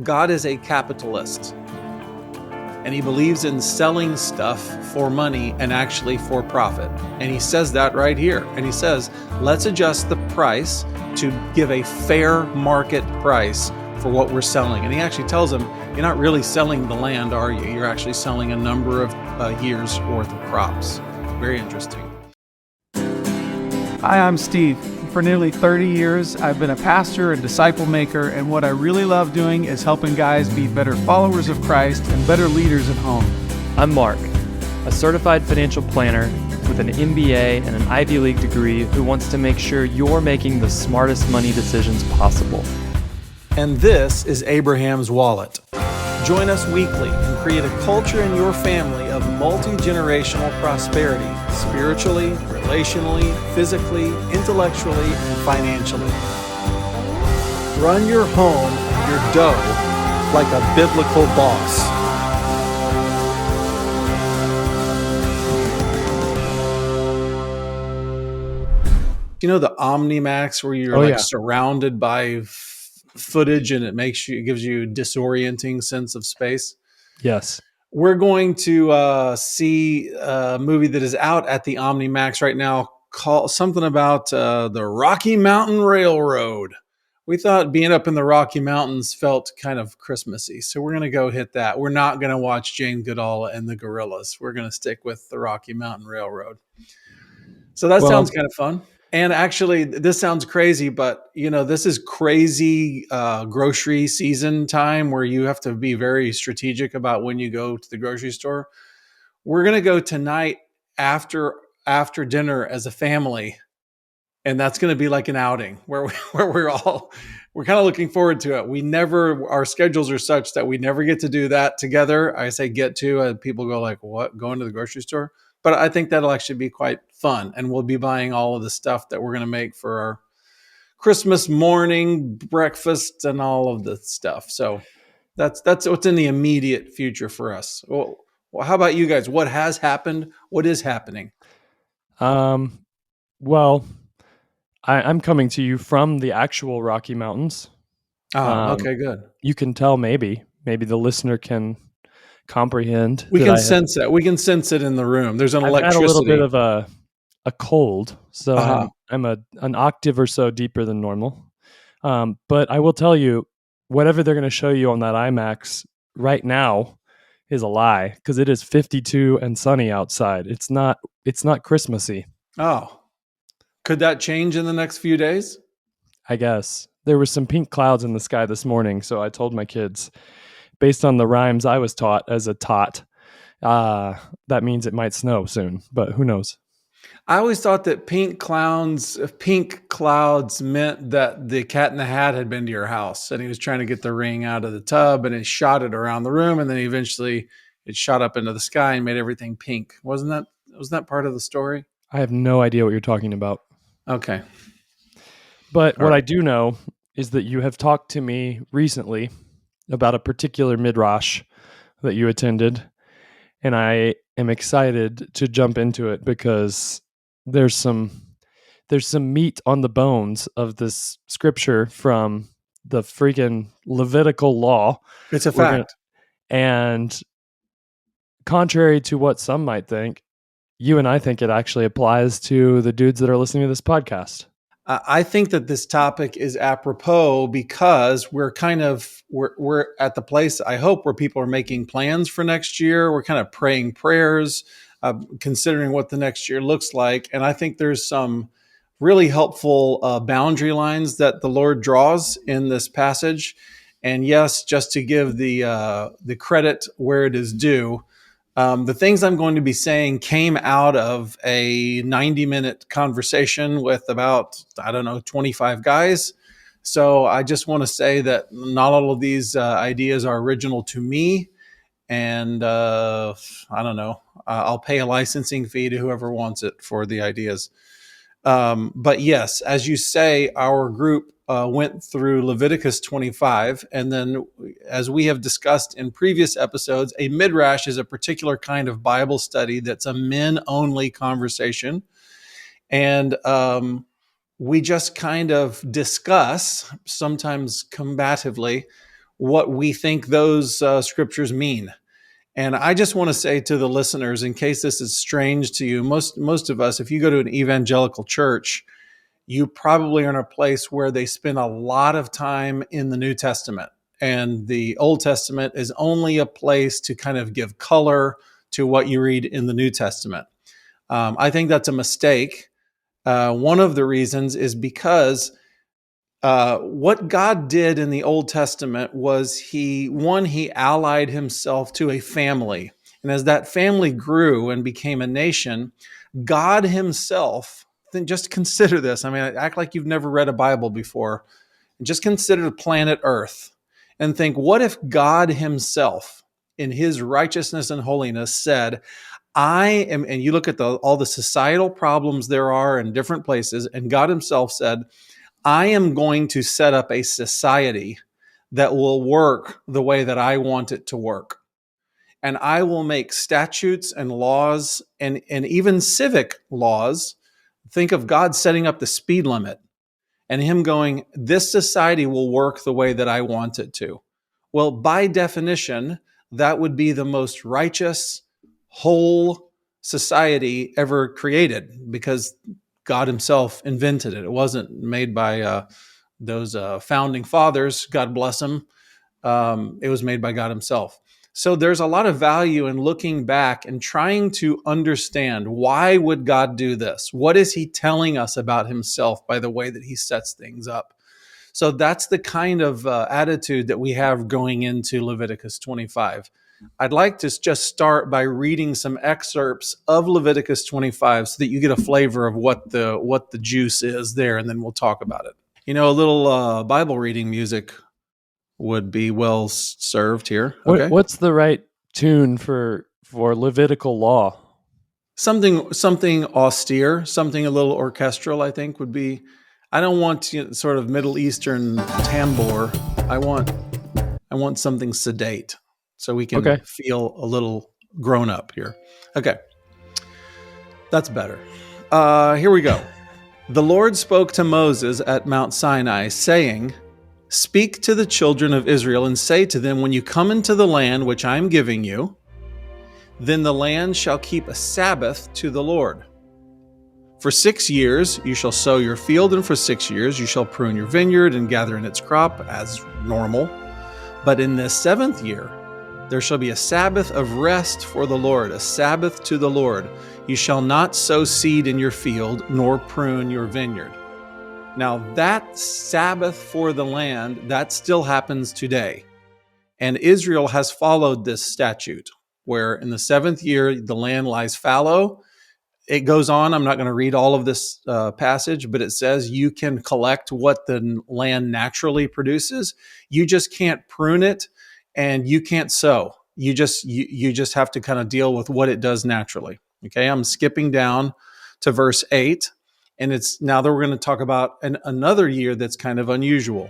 God is a capitalist, and he believes in selling stuff for money and actually for profit. And he says that right here. And he says, let's adjust the price to give a fair market price for what we're selling. And he actually tells them, you're not really selling the land, are you? You're actually selling a number of years worth of crops. Very interesting. Hi, I'm Steve. For nearly 30 years, I've been a pastor and disciple maker, and what I really love doing is helping guys be better followers of Christ and better leaders at home. I'm Mark, a certified financial planner with an MBA and an Ivy League degree who wants to make sure you're making the smartest money decisions possible. And this is Abraham's Wallet. Join us weekly and create a culture in your family of multi-generational prosperity, spiritually, relationally, physically, intellectually, and financially. Run your home and your dough like a biblical boss. You know the Omnimax where you're surrounded by footage and it gives you disorienting sense of space? Yes. We're going to see a movie that is out at the Omnimax right now called something about the Rocky Mountain Railroad. We thought being up in the Rocky Mountains felt kind of Christmassy, so we're going to go hit that. We're not going to watch Jane Goodall and the Gorillas. We're going to stick with the Rocky Mountain Railroad. So that sounds kind of fun. And actually, this sounds crazy, but this is crazy grocery season time where you have to be very strategic about when you go to the grocery store. We're going to go tonight after dinner as a family, and that's going to be like an outing where we're kind of looking forward to it. Our schedules are such that we never get to do that together. I say get to, and people go like, "What? Going to the grocery store?" But I think that'll actually be quite fun. And we'll be buying all of the stuff that we're going to make for our Christmas morning breakfast and all of the stuff. So that's what's in the immediate future for us. Well, how about you guys? What has happened? What is happening? Well, I'm coming to you from the actual Rocky Mountains. Okay, good. You can tell maybe the listener can comprehend. We can sense it. We can sense it in the room. There's an electricity. I've had a little bit of a cold, so I'm an octave or so deeper than normal. But I will tell you, whatever they're going to show you on that IMAX right now is a lie, because it is 52 and sunny outside. It's not Christmassy. Oh, could that change in the next few days? I guess there were some pink clouds in the sky this morning, so I told my kids, based on the rhymes I was taught as a tot, that means it might snow soon, but who knows? I always thought that pink clouds meant that the Cat in the Hat had been to your house and he was trying to get the ring out of the tub and he shot it around the room, and then eventually it shot up into the sky and made everything pink. Wasn't that part of the story? I have no idea what you're talking about. Okay. But what I do know is that you have talked to me recently about a particular midrash that you attended, and I am excited to jump into it because there's some meat on the bones of this scripture from the freaking Levitical law. It's a fact. And contrary to what some might think, you and I think it actually applies to the dudes that are listening to this podcast. I think that this topic is apropos because we're at the place, I hope, where people are making plans for next year. We're kind of praying prayers, considering what the next year looks like. And I think there's some really helpful boundary lines that the Lord draws in this passage. And yes, just to give the credit where it is due, the things I'm going to be saying came out of a 90-minute conversation with about, 25 guys. So I just want to say that not all of these ideas are original to me. And I'll pay a licensing fee to whoever wants it for the ideas. But yes, as you say, our group went through Leviticus 25. And then, as we have discussed in previous episodes, a midrash is a particular kind of Bible study that's a men-only conversation. And we just kind of discuss, sometimes combatively, what we think those scriptures mean. And I just want to say to the listeners, in case this is strange to you, most of us, if you go to an evangelical church, you probably are in a place where they spend a lot of time in the New Testament. And the Old Testament is only a place to kind of give color to what you read in the New Testament. I think that's a mistake. One of the reasons is because what God did in the Old Testament was he allied himself to a family. And as that family grew and became a nation, God himself, then just consider this. I mean, act like you've never read a Bible before. Just consider the planet Earth and think, what if God himself, in his righteousness and holiness, said, I am, and you look at all the societal problems there are in different places, and God himself said, I am going to set up a society that will work the way that I want it to work. And I will make statutes and laws and even civic laws. Think of God setting up the speed limit and him going, this society will work the way that I want it to. Well, by definition, that would be the most righteous, whole society ever created because God himself invented it. It wasn't made by those founding fathers, God bless them. It was made by God himself. So there's a lot of value in looking back and trying to understand, why would God do this? What is he telling us about himself by the way that he sets things up? So that's the kind of attitude that we have going into Leviticus 25. I'd like to just start by reading some excerpts of Leviticus 25 so that you get a flavor of what the juice is there, and then we'll talk about it. You know, a little Bible reading music would be well served here. Okay. What's the right tune for Levitical law? Something austere, something a little orchestral, I think would be. I don't want sort of Middle Eastern tambour. I want something sedate so we can feel a little grown up here. Okay. That's better. Here we go. The Lord spoke to Moses at Mount Sinai, saying, speak to the children of Israel and say to them, when you come into the land which I am giving you, then the land shall keep a Sabbath to the Lord. For 6 years you shall sow your field, and for 6 years you shall prune your vineyard and gather in its crop as normal. But in the 7th year there shall be a Sabbath of rest for the Lord, a Sabbath to the Lord. You shall not sow seed in your field, nor prune your vineyard. Now that Sabbath for the land, that still happens today. And Israel has followed this statute, where in the 7th year, the land lies fallow. It goes on. I'm not going to read all of this passage, but it says you can collect what the land naturally produces. You just can't prune it, and you can't sow. You just have to kind of deal with what it does naturally. Okay, I'm skipping down to verse 8. And it's now that we're going to talk about another year that's kind of unusual.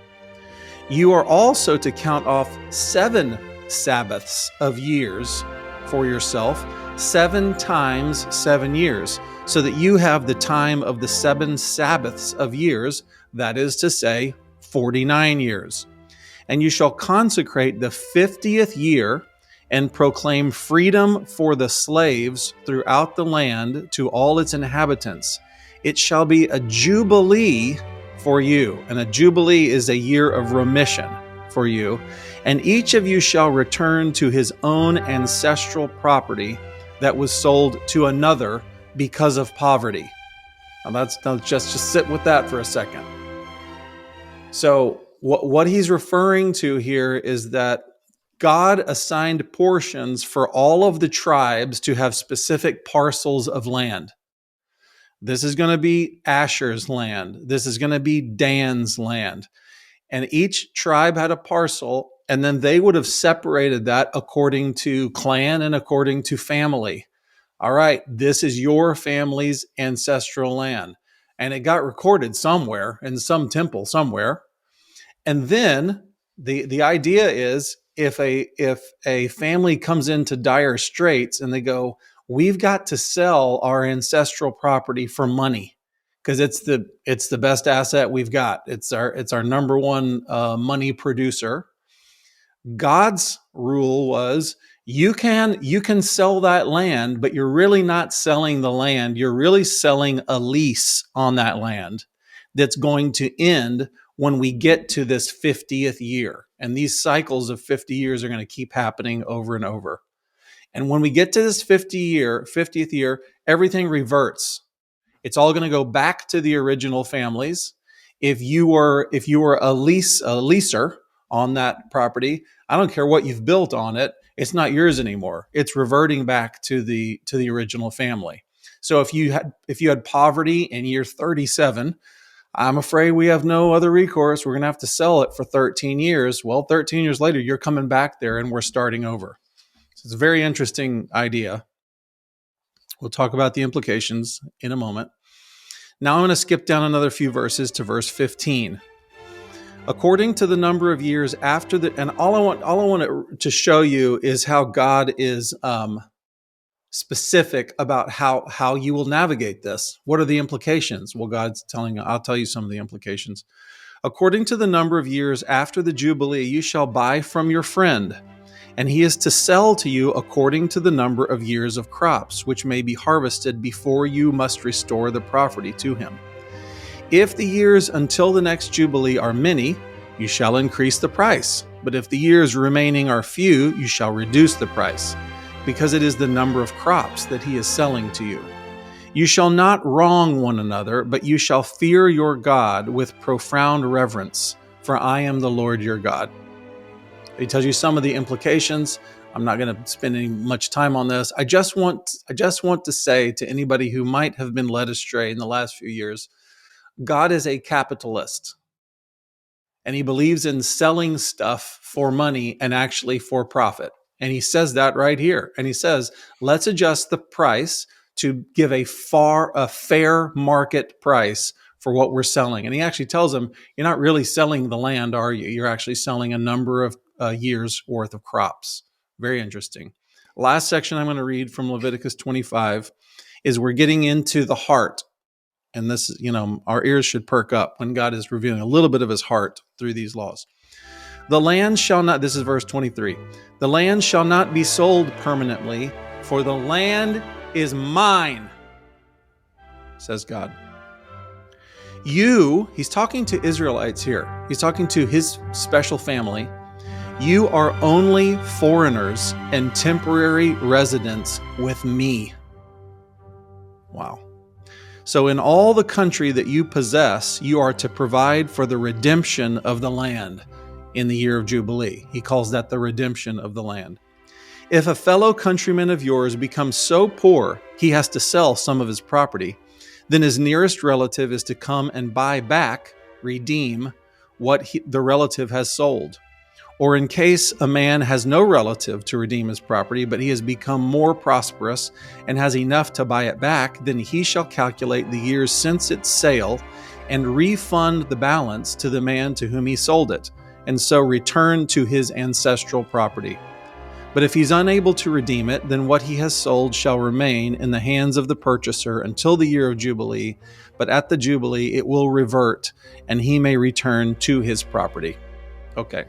You are also to count off 7 Sabbaths of years for yourself, 7 times 7 years, so that you have the time of the 7 Sabbaths of years, that is to say, 49 years. And you shall consecrate the 50th year and proclaim freedom for the slaves throughout the land to all its inhabitants. It shall be a jubilee for you, and a jubilee is a year of remission for you, and each of you shall return to his own ancestral property that was sold to another because of poverty. Now just sit with that for a second. So what he's referring to here is that God assigned portions for all of the tribes to have specific parcels of land. This is going to be Asher's land. This is going to be Dan's land. And each tribe had a parcel, and then they would have separated that according to clan and according to family. All right, this is your family's ancestral land. And it got recorded somewhere in some temple somewhere. And then the idea is if a family comes into dire straits and they go, we've got to sell our ancestral property for money because it's the best asset we've got. It's our number one money producer. God's rule was you can sell that land, but you're really not selling the land. You're really selling a lease on that land that's going to end when we get to this 50th year. And these cycles of 50 years are going to keep happening over and over. And when we get to this 50th year, everything reverts. It's all going to go back to the original families. If you were a leaser on that property, I don't care what you've built on it, it's not yours anymore. It's reverting back to the original family. So if you had poverty in year 37, I'm afraid we have no other recourse. We're going to have to sell it for 13 years. Well, 13 years later, you're coming back there and we're starting over. So it's a very interesting idea. We'll talk about the implications in a moment. Now I'm going to skip down another few verses to verse 15. According to the number of years after and all I want to show you is how God is specific about how you will navigate this. What are the implications? Well, I'll tell you some of the implications. According to the number of years after the Jubilee, you shall buy from your friend, and he is to sell to you according to the number of years of crops, which may be harvested before you must restore the property to him. If the years until the next Jubilee are many, you shall increase the price. But if the years remaining are few, you shall reduce the price, because it is the number of crops that he is selling to you. You shall not wrong one another, but you shall fear your God with profound reverence, for I am the Lord your God. He tells you some of the implications. I'm not going to spend any much time on this. I just want to say to anybody who might have been led astray in the last few years, God is a capitalist, and he believes in selling stuff for money and actually for profit. And he says that right here. And he says, let's adjust the price to give a fair market price for what we're selling. And he actually tells them, you're not really selling the land, are you? You're actually selling a number of years worth of crops. Very interesting. Last section I'm going to read from Leviticus 25 is we're getting into the heart. And this, our ears should perk up when God is revealing a little bit of his heart through these laws. The land shall not, this is verse 23, the land shall not be sold permanently, for the land is mine, says God. He's talking to Israelites here. He's talking to his special family. You are only foreigners and temporary residents with me. Wow. So in all the country that you possess, you are to provide for the redemption of the land in the year of Jubilee. He calls that the redemption of the land. If a fellow countryman of yours becomes so poor he has to sell some of his property, then his nearest relative is to come and buy back, redeem, what the relative has sold. Or in case a man has no relative to redeem his property, but he has become more prosperous and has enough to buy it back, then he shall calculate the years since its sale and refund the balance to the man to whom he sold it, and so return to his ancestral property. But if he's unable to redeem it, then what he has sold shall remain in the hands of the purchaser until the year of Jubilee, but at the Jubilee it will revert, and he may return to his property. Okay.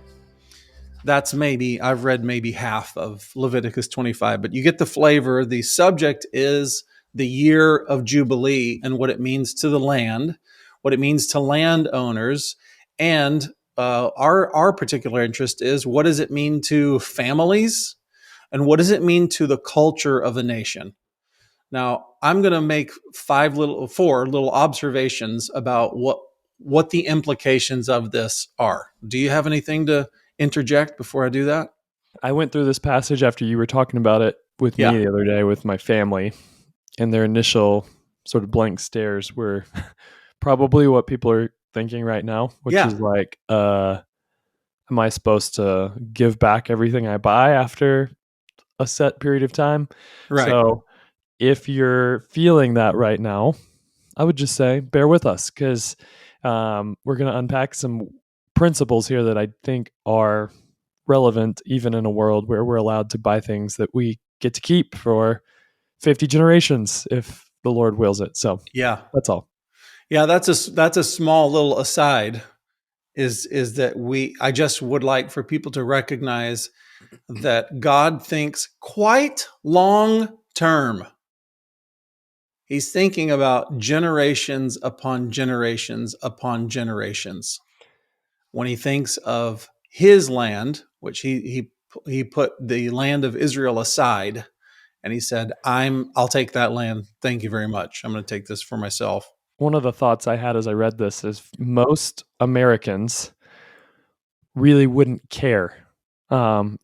I've read maybe half of Leviticus 25, but you get the flavor. The subject is the year of Jubilee and what it means to the land, what it means to landowners, and our particular interest is what does it mean to families, and what does it mean to the culture of a nation? Now, I'm going to make four little observations about what the implications of this are. Do you have anything to interject before I do that? I went through this passage after you were talking about it with me the other day with my family, and their initial sort of blank stares were probably what people are thinking right now, which is like, am I supposed to give back everything I buy after a set period of time? Right. So if you're feeling that right now, I would just say bear with us, because we're going to unpack some principles here that I think are relevant even in a world where we're allowed to buy things that we get to keep for 50 generations if the Lord wills it. So yeah, that's all. Yeah, that's a small little aside is that I just would like for people to recognize that God thinks quite long term. He's thinking about generations upon generations upon generations. When he thinks of his land, which he put the land of Israel aside, and he said, I'll take that land. Thank you very much. I'm going to take this for myself. One of the thoughts I had as I read this is most Americans really wouldn't care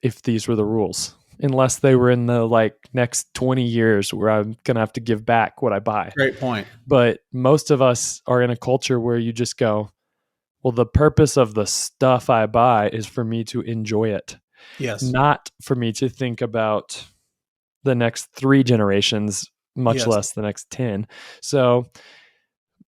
if these were the rules, unless they were in the next 20 years where I'm going to have to give back what I buy. Great point. But most of us are in a culture where you just go, well, the purpose of the stuff I buy is for me to enjoy it. Yes. Not for me to think about the next 3 generations, much less the next 10. So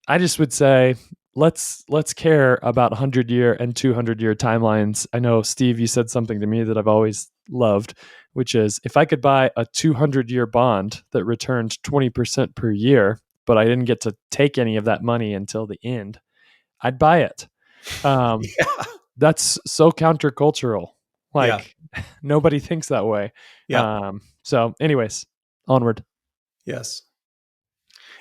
I just would say, let's care about 100-year and 200-year timelines. I know, Steve, you said something to me that I've always loved, which is if I could buy a 200-year bond that returned 20% per year, but I didn't get to take any of that money until the end, I'd buy it. That's so countercultural. Nobody thinks that way. So anyways, onward. Yes.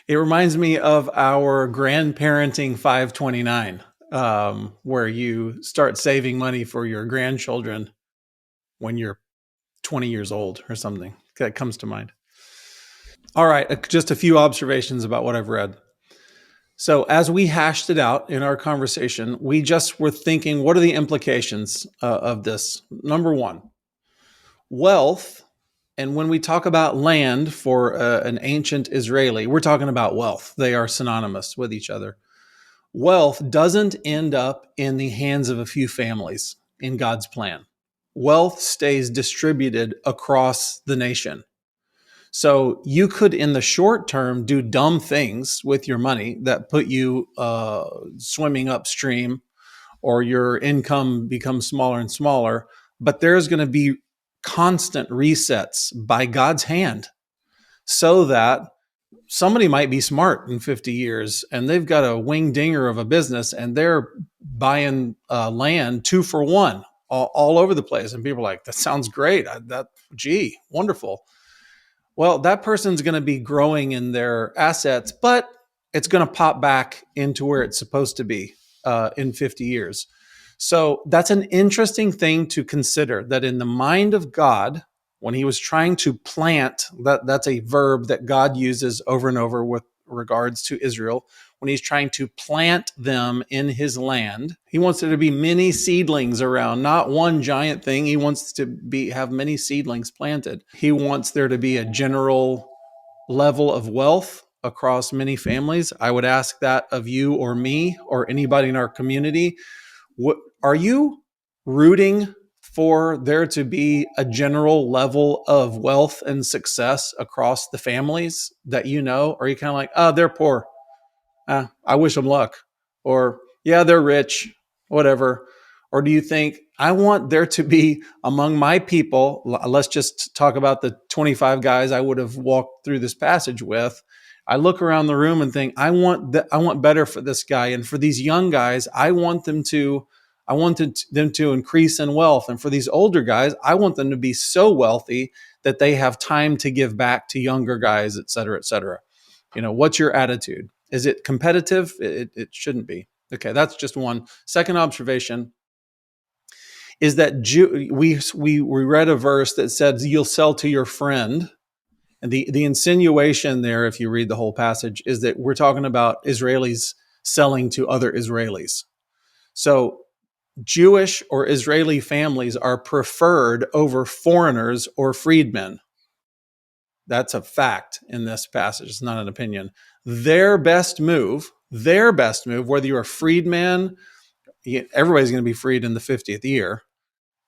It reminds me of our grandparenting 529, where you start saving money for your grandchildren when you're 20 years old or something. That comes to mind. All right, just a few observations about what I've read. So as we hashed it out in our conversation, we just were thinking, what are the implications of this? Number one, wealth. And when we talk about land for an ancient Israeli, we're talking about wealth. They are synonymous with each other. Wealth doesn't end up in the hands of a few families in God's plan. Wealth stays distributed across the nation. So you could, in the short term, do dumb things with your money that put you swimming upstream, or your income becomes smaller and smaller. But there's going to be constant resets by God's hand, so that somebody might be smart in 50 years and they've got a wing dinger of a business and they're buying land 2 for 1 all over the place. And people are like, that sounds great. Gee, wonderful. Well, that person's going to be growing in their assets, but it's going to pop back into where it's supposed to be in 50 years. So that's an interesting thing to consider, that in the mind of God, when he was trying to plant, that's a verb that God uses over and over with regards to Israel. When he's trying to plant them in his land, he wants there to be many seedlings around, not one giant thing. He wants to have many seedlings planted. He wants there to be a general level of wealth across many families. I would ask that of you or me or anybody in our community. What are you rooting for there to be a general level of wealth and success across the families that you know? Or are you kind of like, oh, they're poor, I wish them luck? Or, yeah, they're rich, whatever. Or do you think, I want there to be among my people, let's just talk about the 25 guys I would have walked through this passage with. I look around the room and think, I want better for this guy. And for these young guys, I want them to increase in wealth. And for these older guys, I want them to be so wealthy that they have time to give back to younger guys, et cetera, et cetera. What's your attitude? Is it competitive? It shouldn't be. Okay, that's just one. Second observation is that we read a verse that says, you'll sell to your friend. And the insinuation there, if you read the whole passage, is that we're talking about Israelis selling to other Israelis. So Jewish or Israeli families are preferred over foreigners or freedmen. That's a fact in this passage. It's not an opinion. Their best move, whether you're a freedman, everybody's going to be freed in the 50th year.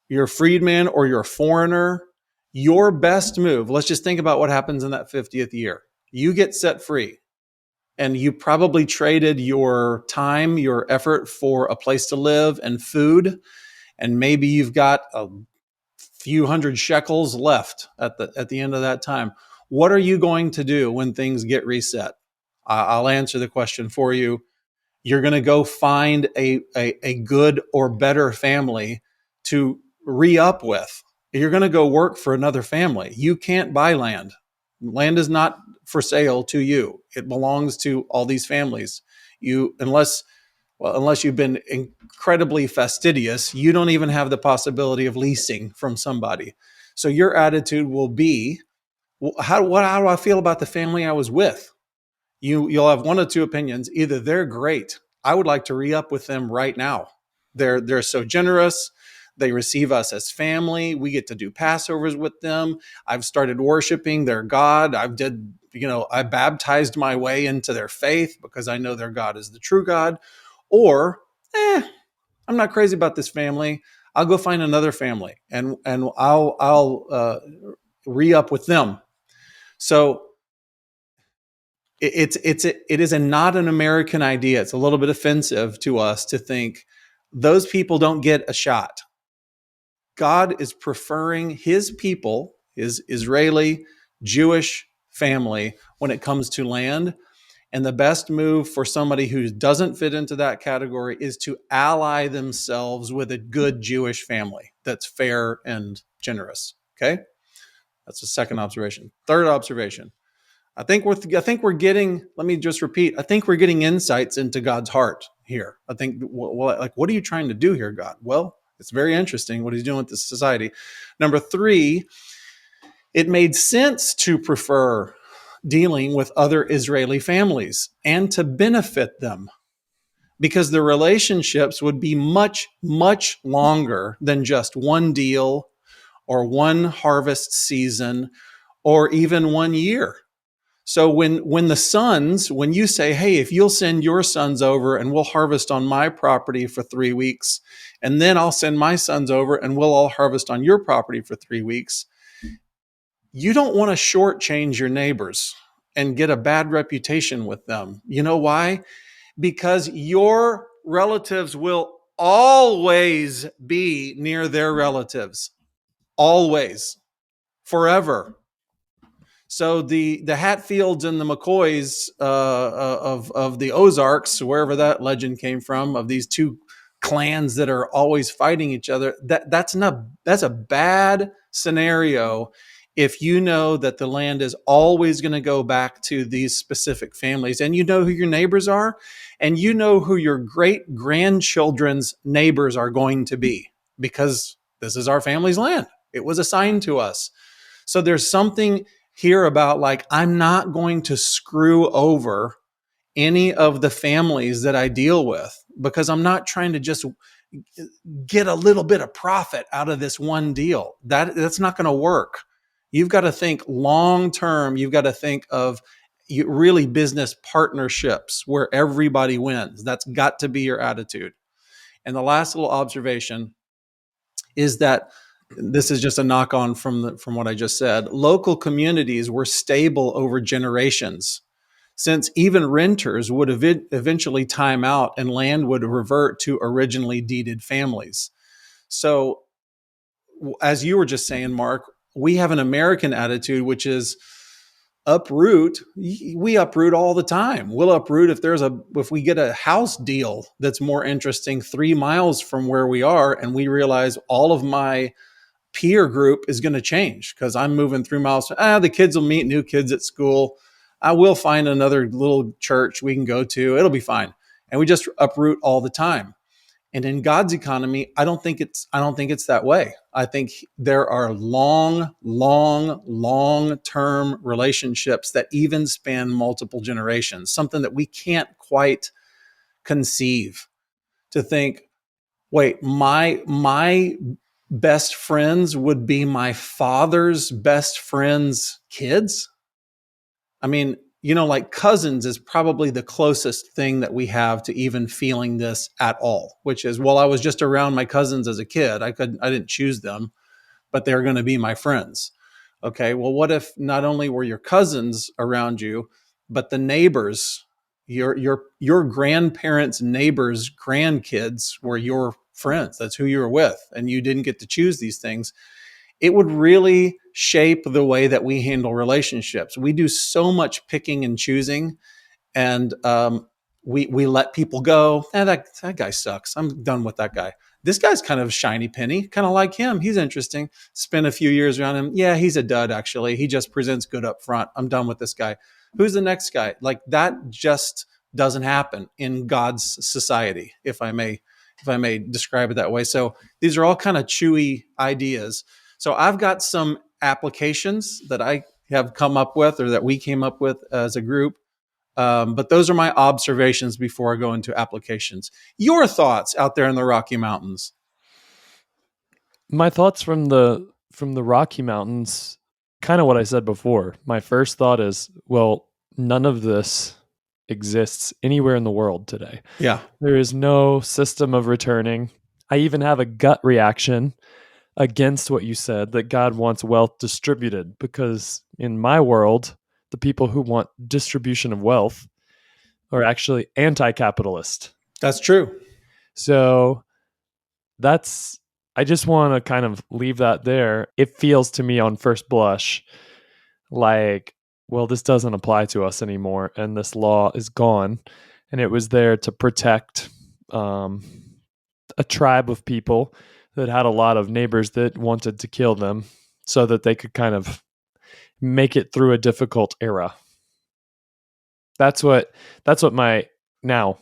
You're a freedman or you're a foreigner, your best move, let's just think about what happens in that 50th year. You get set free, and you probably traded your time, your effort for a place to live and food, and maybe you've got a few hundred shekels left at the end of that time. What are you going to do when things get reset? I'll answer the question for you. You're going to go find a good or better family to re-up with. You're going to go work for another family. You can't buy land. Land is not for sale to you. It belongs to all these families. Unless you've been incredibly fastidious, you don't even have the possibility of leasing from somebody. So your attitude will be, how do I feel about the family I was with? You'll have one of two opinions. Either they're great, I would like to re-up with them right now. They're so generous. They receive us as family. We get to do Passovers with them. I've started worshiping their God. I baptized my way into their faith because I know their God is the true God. Or, I'm not crazy about this family. I'll go find another family and I'll re-up with them. So it is not an American idea. It's a little bit offensive to us to think those people don't get a shot. God is preferring his people, his Israeli Jewish family, when it comes to land. And the best move for somebody who doesn't fit into that category is to ally themselves with a good Jewish family that's fair and generous. Okay? That's the second observation. Third observation. I think we're getting, let me just repeat, I think we're getting insights into God's heart here. I think, what are you trying to do here, God? Well, it's very interesting what he's doing with this society. Number three, it made sense to prefer dealing with other Israeli families and to benefit them because the relationships would be much, much longer than just one deal or one harvest season or even 1 year. So when you say, hey, if you'll send your sons over and we'll harvest on my property for 3 weeks, and then I'll send my sons over and we'll all harvest on your property for 3 weeks, you don't want to shortchange your neighbors and get a bad reputation with them. You know why? Because your relatives will always be near their relatives. Always. Forever. So the Hatfields and the McCoys of the Ozarks, wherever that legend came from, of these two clans that are always fighting each other, that's a bad scenario if you know that the land is always going to go back to these specific families, and you know who your neighbors are, and you know who your great grandchildren's neighbors are going to be, because this is our family's land. It was assigned to us. So there's something here about, like, I'm not going to screw over any of the families that I deal with because I'm not trying to just get a little bit of profit out of this one deal. That's not going to work. You've got to think long term. You've got to think of really business partnerships where everybody wins. That's got to be your attitude. And the last little observation is that this is just a knock on from what I just said. Local communities were stable over generations, since even renters would eventually time out and land would revert to originally deeded families. So, as you were just saying, Mark, we have an American attitude, which is uproot. We uproot all the time. We'll uproot if we get a house deal that's more interesting 3 miles from where we are, and we realize all of my peer group is going to change because I'm moving 3 miles. The kids will meet new kids at school. I will find another little church we can go to. It'll be fine. And we just uproot all the time. And in God's economy, I don't think it's that way. I think there are long term relationships that even span multiple generations, something that we can't quite conceive. To think, wait, my best friends would be my father's best friend's kids? I mean, like cousins is probably the closest thing that we have to even feeling this at all, which is, well, I was just around my cousins as a kid. I didn't choose them, but they're going to be my friends. Okay, well, what if not only were your cousins around you, but the neighbors, your grandparents' neighbors' grandkids were your friends? That's who you were with, and you didn't get to choose these things. It would really shape the way that we handle relationships. We do so much picking and choosing, and We let people go. That guy sucks. I'm done with that guy. This guy's kind of a shiny penny, kind of like him. He's interesting. Spend a few years around him. Yeah, he's a dud, actually. He just presents good up front. I'm done with this guy. Who's the next guy? Like, that just doesn't happen in God's society, if I may describe it that way. So these are all kind of chewy ideas. So I've got some applications that I have come up with, or that we came up with as a group. But those are my observations before I go into applications. Your thoughts out there in the Rocky Mountains? My thoughts from the Rocky Mountains, kind of what I said before. My first thought is, well, none of this exists anywhere in the world today. Yeah. There is no system of returning. I even have a gut reaction against what you said, that God wants wealth distributed, because in my world, the people who want distribution of wealth are actually anti-capitalist. That's true. So I just want to kind of leave that there. It feels to me on first blush like, well, this doesn't apply to us anymore, and this law is gone. And it was there to protect a tribe of people that had a lot of neighbors that wanted to kill them, so that they could kind of make it through a difficult era. That's what my now.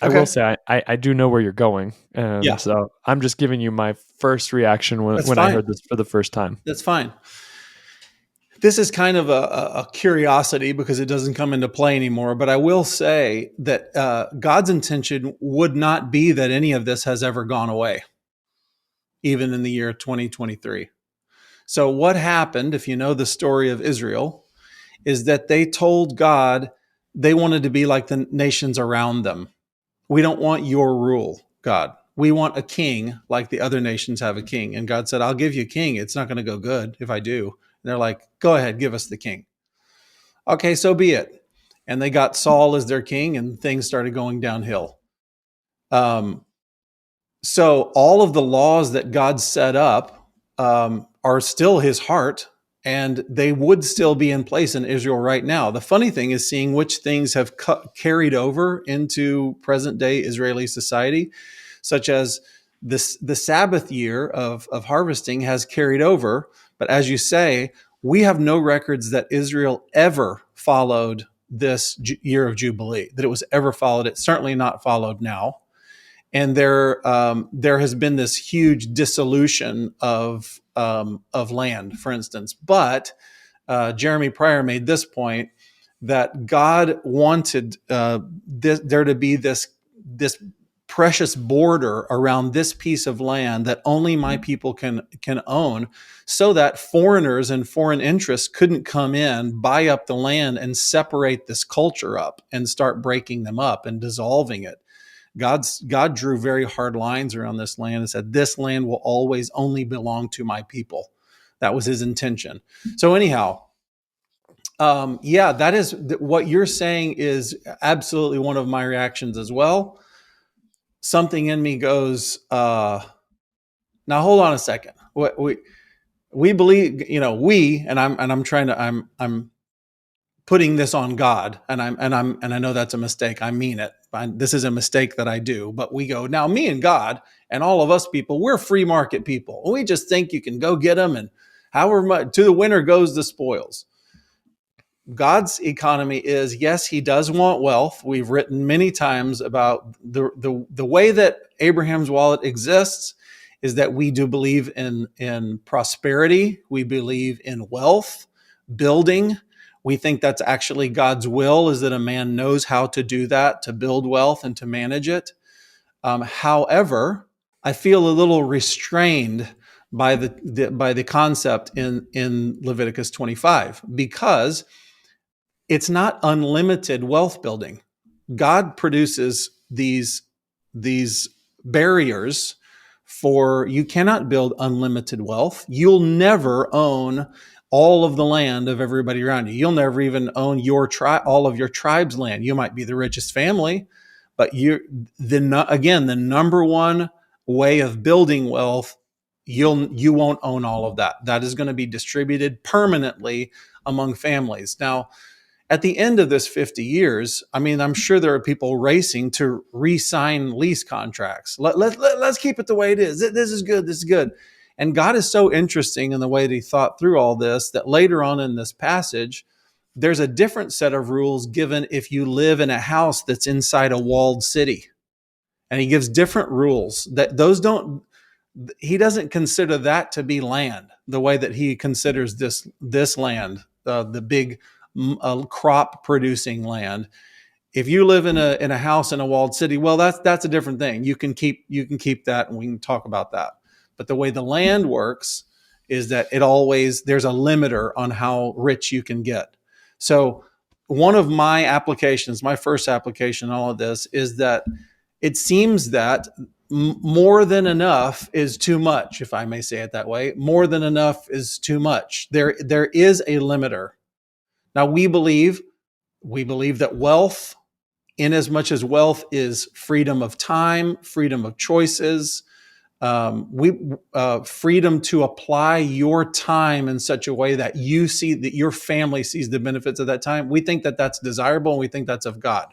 I Okay. will say I do know where you're going, and Yeah. so I'm just giving you my first reaction That's when I fine. heard this for the first time. That's fine. This is kind of a curiosity because it doesn't come into play anymore. But I will say that God's intention would not be that any of this has ever gone away, even in the year 2023. So what happened, if you know the story of Israel, is that they told God they wanted to be like the nations around them. We don't want your rule, God. We want a king like the other nations have a king. And God said, I'll give you a king. It's not going to go good if I do. And they're like, go ahead, give us the king. Okay, so be it. And they got Saul as their king, and things started going downhill. Um, so all of the laws that God set up are still his heart, and they would still be in place in Israel right now. The funny thing is seeing which things have carried over into present day Israeli society, such as the Sabbath year of harvesting has carried over. But as you say, we have no records that Israel ever followed this year of Jubilee, that it was ever followed. It's certainly not followed now. And there has been this huge dissolution of land, for instance. But Jeremy Pryor made this point that God wanted there to be this precious border around this piece of land that only my people can own, so that foreigners and foreign interests couldn't come in, buy up the land, and separate this culture up and start breaking them up and dissolving it. God drew very hard lines around this land and said, this land will always only belong to my people. That was his intention. So anyhow, yeah, that is what you're saying is absolutely one of my reactions as well. Something in me goes, now hold on a second. We believe, and I'm trying to, I'm putting this on God, and I know that's a mistake. I mean it. This is a mistake that I do. But we go, now me and God and all of us people, we're free market people. We just think you can go get them, and however much to the winner goes the spoils. God's economy is, yes, he does want wealth. We've written many times about the way that Abraham's wallet exists is that we do believe in prosperity. We believe in wealth, building. We think that's actually God's will, is that a man knows how to do that, to build wealth and to manage it. However, I feel a little restrained by the concept in Leviticus 25, because it's not unlimited wealth building. God produces these barriers for, you cannot build unlimited wealth. You'll never own all of the land of everybody around you. You'll never even own all of your tribe's land. You might be the richest family, but the number one way of building wealth, you won't own all of that. That is going to be distributed permanently among families. Now, At the end of this 50 years, I mean, I'm sure there are people racing to re-sign lease contracts. Let's keep it the way it is. This is good. This is good. And God is so interesting in the way that he thought through all this that later on in this passage, there's a different set of rules given if you live in a house that's inside a walled city. And he gives different rules that those don't, he doesn't consider that to be land the way that he considers this land, the big crop producing land. If you live in a house in a walled city, well, that's a different thing. You can keep that, and we can talk about that. But the way the land works is that there's a limiter on how rich you can get. So one of my applications, my first application, all of this is that it seems that more than enough is too much, if I may say it that way. More than enough is too much. There is a limiter. Now we believe that wealth, in as much as wealth is freedom of time, freedom of choices, freedom to apply your time in such a way that you see that your family sees the benefits of that time. We think that that's desirable, and we think that's of God.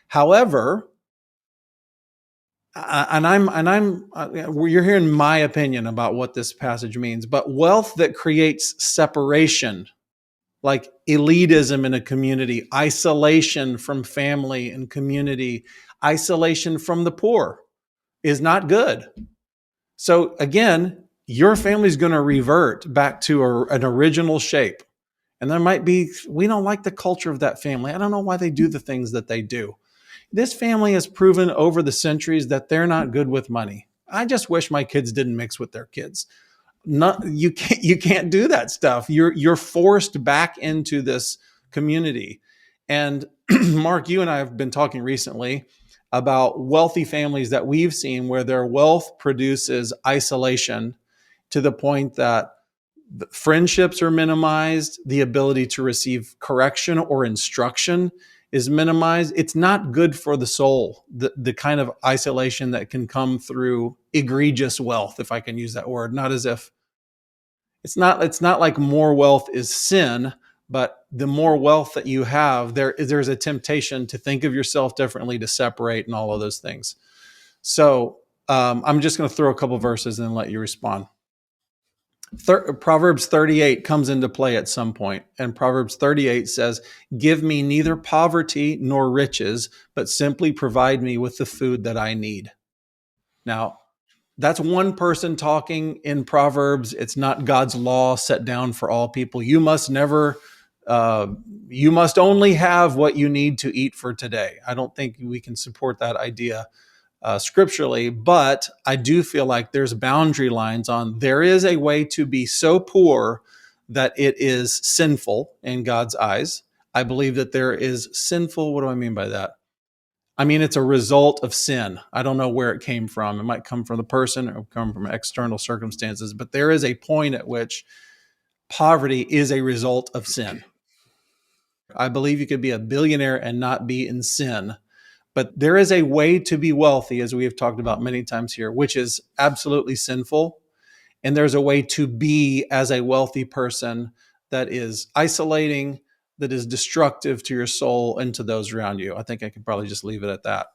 However, you're hearing my opinion about what this passage means, but wealth that creates separation, like elitism in a community, isolation from family and community, isolation from the poor, is not good. So again, your family's going to revert back to an original shape. And there might be, we don't like the culture of that family. I don't know why they do the things that they do. This family has proven over the centuries that they're not good with money. I just wish my kids didn't mix with their kids. You can't do that stuff. You're forced back into this community. And Mark, you and I have been talking recently about wealthy families that we've seen where their wealth produces isolation to the point that the friendships are minimized, the ability to receive correction or instruction is minimized. It's not good for the soul, the kind of isolation that can come through egregious wealth, if I can use that word. Not as if it's not like more wealth is sin, but the more wealth that you have, there's a temptation to think of yourself differently, to separate, and all of those things. So I'm just going to throw a couple verses and then let you respond. Proverbs 38 comes into play at some point, and Proverbs 38 says, "Give me neither poverty nor riches, but simply provide me with the food that I need." Now, that's one person talking in Proverbs. It's not God's law set down for all people. You must only have what you need to eat for today. I don't think we can support that idea scripturally, but I do feel like there's boundary lines on, there is a way to be so poor that it is sinful in God's eyes. I believe that there is sinful. What do I mean by that? I mean, it's a result of sin. I don't know where it came from. It might come from the person or come from external circumstances, but there is a point at which poverty is a result of sin. I believe you could be a billionaire and not be in sin. But there is a way to be wealthy, as we have talked about many times here, which is absolutely sinful. And there's a way to be as a wealthy person that is isolating, that is destructive to your soul and to those around you. I think I could probably just leave it at that.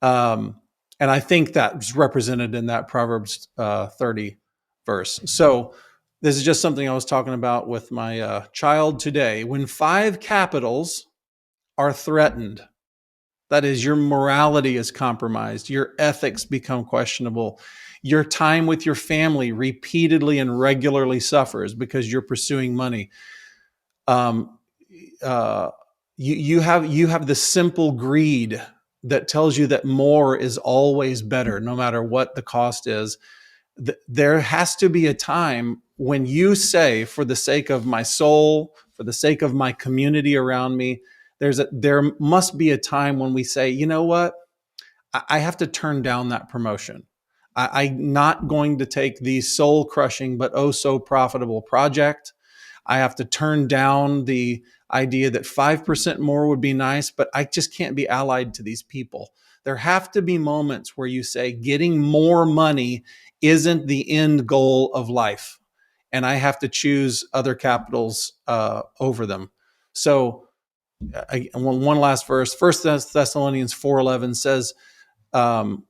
And I think that's represented in that Proverbs 30 verse. So this is just something I was talking about with my child today. When 5 capitals are threatened, that is, your morality is compromised, your ethics become questionable, your time with your family repeatedly and regularly suffers because you're pursuing money. You have the simple greed that tells you that more is always better, no matter what the cost is. There has to be a time when you say, for the sake of my soul, for the sake of my community around me, there must be a time when we say, you know what? I have to turn down that promotion. I'm not going to take the soul crushing, but oh so profitable project. I have to turn down the idea that 5% more would be nice, but I just can't be allied to these people. There have to be moments where you say getting more money isn't the end goal of life, and I have to choose other capitals over them. So one last verse. First Thessalonians 4:11 says,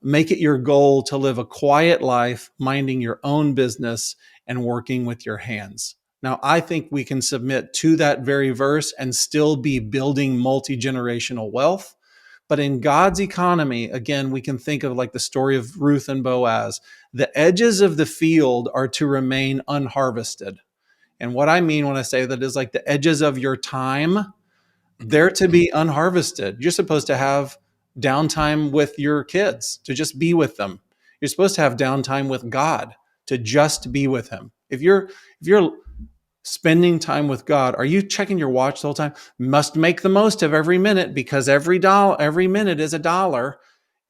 make it your goal to live a quiet life, minding your own business and working with your hands. Now, I think we can submit to that very verse and still be building multi-generational wealth. But in God's economy, again, we can think of like the story of Ruth and Boaz. The edges of the field are to remain unharvested. And what I mean when I say that is like the edges of your time, they're to be unharvested. You're supposed to have downtime with your kids, to just be with them. You're supposed to have downtime with God, to just be with him. If you're spending time with God, are you checking your watch the whole time? Must make the most of every minute because every minute is $1.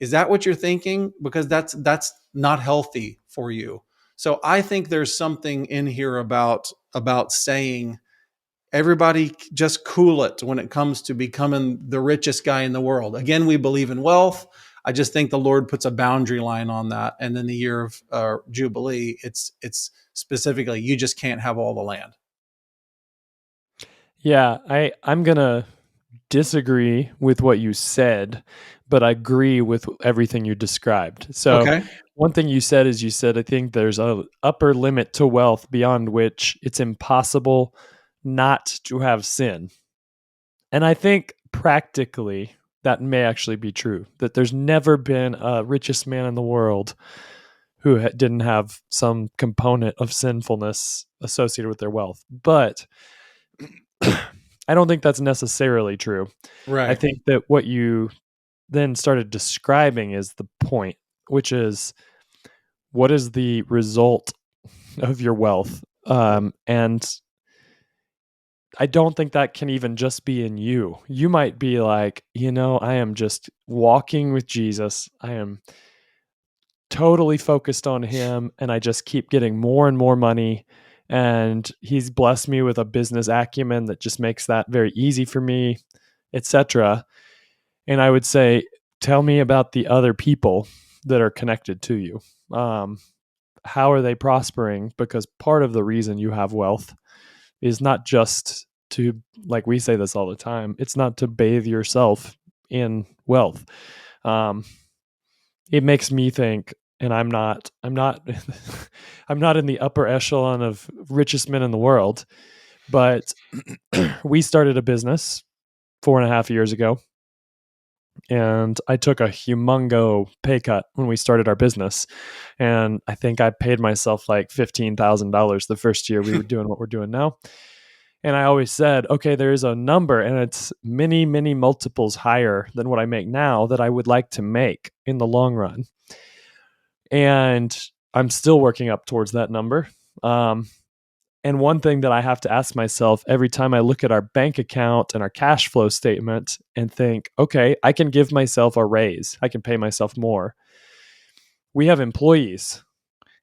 Is that what you're thinking? Because that's not healthy for you. So I think there's something in here about saying everybody just cool it when it comes to becoming the richest guy in the world. Again, we believe in wealth. I just think the Lord puts a boundary line on that. And then the year of Jubilee, it's specifically, you just can't have all the land. Yeah, I'm going to disagree with what you said, but I agree with everything you described. So Okay. one thing you said is I think there's a upper limit to wealth beyond which it's impossible not to have sin. And I think practically that may actually be true, that there's never been a richest man in the world who didn't have some component of sinfulness associated with their wealth. But I don't think that's necessarily true. I Right. think that what you then started describing is the point, which is what is the result of your wealth? And I don't think that can even just be in you. You might be like, I am just walking with Jesus. I am totally focused on him and I just keep getting more and more money, and he's blessed me with a business acumen that just makes that very easy for me, etc. And I would say, tell me about the other people that are connected to you. How are they prospering? Because part of the reason you have wealth is not just to, like we say this all the time, it's not to bathe yourself in wealth. It makes me think, and I'm not I'm not in the upper echelon of richest men in the world, but we started a business 4.5 years ago, and I took a humongo pay cut when we started our business. And I think I paid myself like $15,000 the first year we were doing what we're doing now. And I always said, okay, there is a number and it's many, many multiples higher than what I make now that I would like to make in the long run. And I'm still working up towards that number. And one thing that I have to ask myself every time I look at our bank account and our cash flow statement and think, okay, I can give myself a raise. I can pay myself more. We have employees.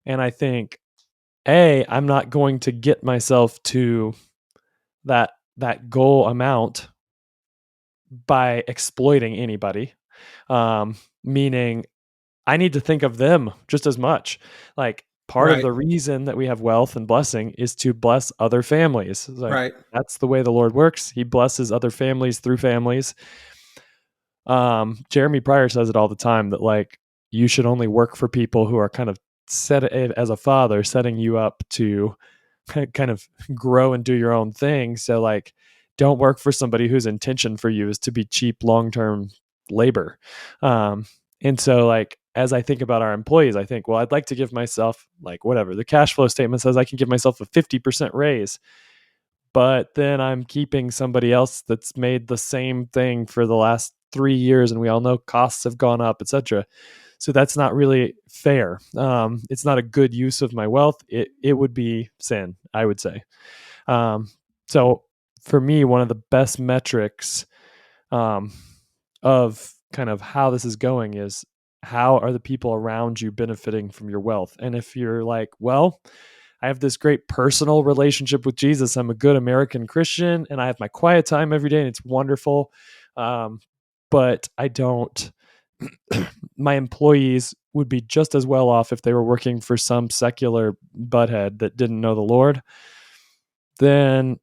And I think, I'm not going to get myself to that goal amount by exploiting anybody. Meaning I need to think of them just as much. Like, part of Right. the reason that we have wealth and blessing is to bless other families. Like, Right. that's the way the Lord works. He blesses other families through families. Jeremy Pryor says it all the time that like you should only work for people who are kind of set as a father, setting you up to kind of grow and do your own thing. So like, don't work for somebody whose intention for you is to be cheap long-term labor. And so like, as I think about our employees, I think, well, I'd like to give myself like whatever the cash flow statement says, I can give myself a 50% raise, but then I'm keeping somebody else that's made the same thing for the last 3 years. And we all know costs have gone up, etc. So that's not really fair. It's not a good use of my wealth. It would be sin, I would say. So for me, one of the best metrics of kind of how this is going is, how are the people around you benefiting from your wealth? And if you're like, well, I have this great personal relationship with Jesus, I'm a good American Christian, and I have my quiet time every day, and it's wonderful. But I don't, my employees would be just as well off if they were working for some secular butthead that didn't know the Lord. Then,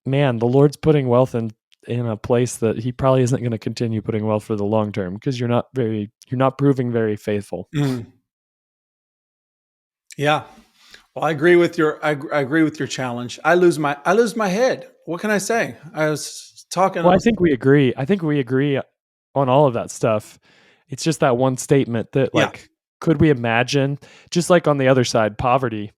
man, the Lord's putting wealth in in a place that he probably isn't going to continue putting well for the long term because you're not proving very faithful. Yeah. Well, I agree with your challenge. I lose my head. What can I say? I was talking. Well, I think we agree. I think we agree on all of that stuff. It's just that one statement that, Yeah. like, could we imagine, just like on the other side, poverty?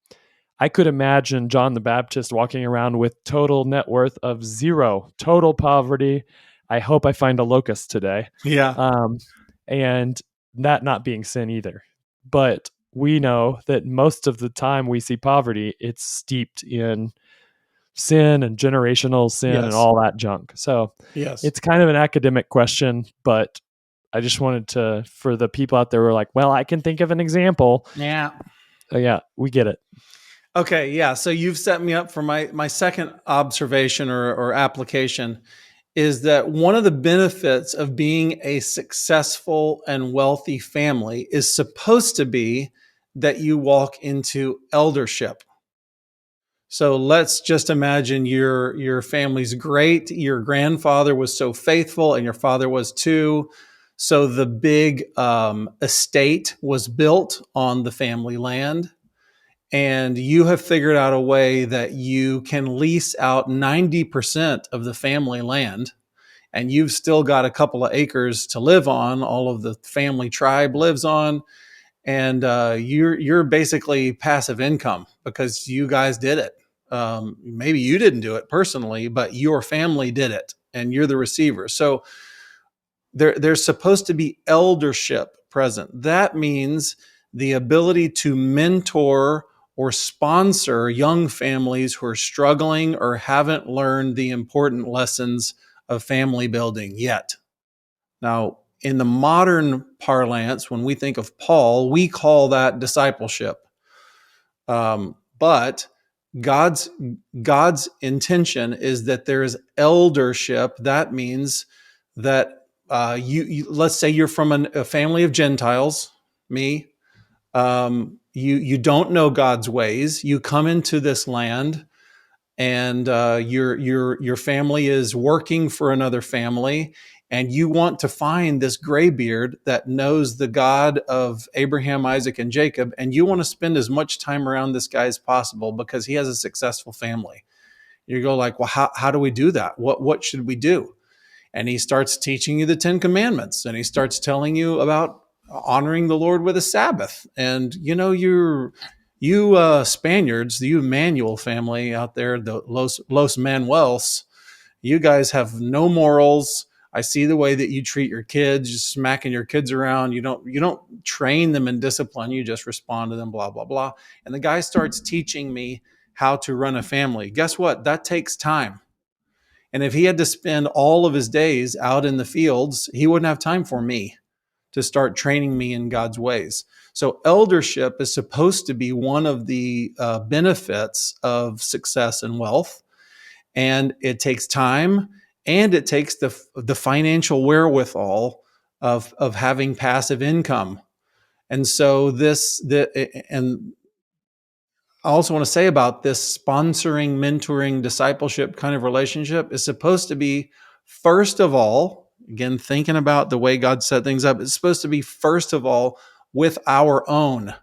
I could imagine John the Baptist walking around with total net worth of 0, total poverty. I hope I find a locust today. Yeah. Um, and that not being sin either. But we know that most of the time we see poverty, it's steeped in sin and generational sin and Yes. all that junk. So Yes. it's kind of an academic question, but I just wanted to, for the people out there who are like, well, I can think of an example. Yeah. Yeah, we get it. Okay. Yeah. So you've set me up for my second observation or application is that one of the benefits of being a successful and wealthy family is supposed to be that you walk into eldership. So let's just imagine your family's great. Your grandfather was so faithful, and your father was too. So the big estate was built on the family land, and you have figured out a way that you can lease out 90% of the family land, and you've still got a couple of acres to live on. All of the family tribe lives on, and you're basically passive income because you guys did it. Maybe you didn't do it personally, but your family did it, and you're the receiver. So there's supposed to be eldership present. That means the ability to mentor or sponsor young families who are struggling or haven't learned the important lessons of family building yet. Now, in the modern parlance, when we think of Paul, we call that discipleship. But God's God's intention is that there is eldership. That means that you let's say you're from a family of Gentiles, me. You don't know God's ways. You come into this land, and your family is working for another family, and you want to find this graybeard that knows the God of Abraham, Isaac, and Jacob, and you want to spend as much time around this guy as possible because he has a successful family. You go like, well, how do we do that? What should we do? And he starts teaching you the 10 commandments, and he starts telling you about honoring the Lord with a Sabbath. And you Spaniards, the Manuel family out there, the Los Manuels, you guys have no morals. I see the way that you treat your kids, just smacking your kids around. You don't train them in discipline. You just respond to them, blah, blah, blah. And the guy starts teaching me how to run a family. Guess what? That takes time. And if he had to spend all of his days out in the fields, he wouldn't have time for me to start training me in God's ways. So, eldership is supposed to be one of the benefits of success and wealth. And it takes time, and it takes the financial wherewithal of having passive income. And so, and I also want to say about this sponsoring, mentoring, discipleship kind of relationship is supposed to be, first of all, again, thinking about the way God set things up, it's supposed to be, first of all, with our own.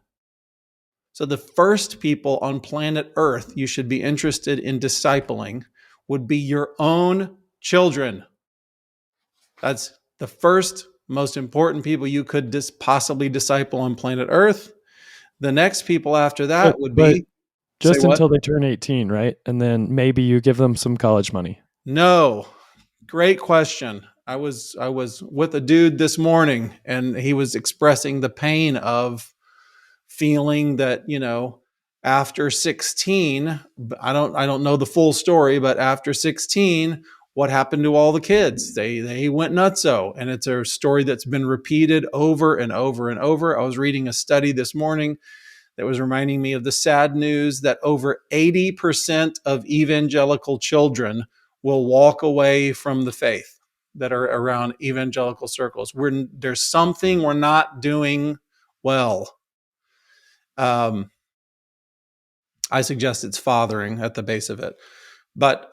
So the first people on planet Earth you should be interested in discipling would be your own children. That's the first most important people you could possibly disciple on planet Earth. The next people after that would But be, say just what? until they turn 18, right? And then maybe you give them some college money. No. Great question. I was with a dude this morning, and he was expressing the pain of feeling that, after 16, I don't know the full story, but after 16, what happened to all the kids? They went nutso, and it's a story that's been repeated over and over and over. I was reading a study this morning that was reminding me of the sad news that over 80% of evangelical children will walk away from the faith that are around evangelical circles. There's something we're not doing well. I suggest it's fathering at the base of it. But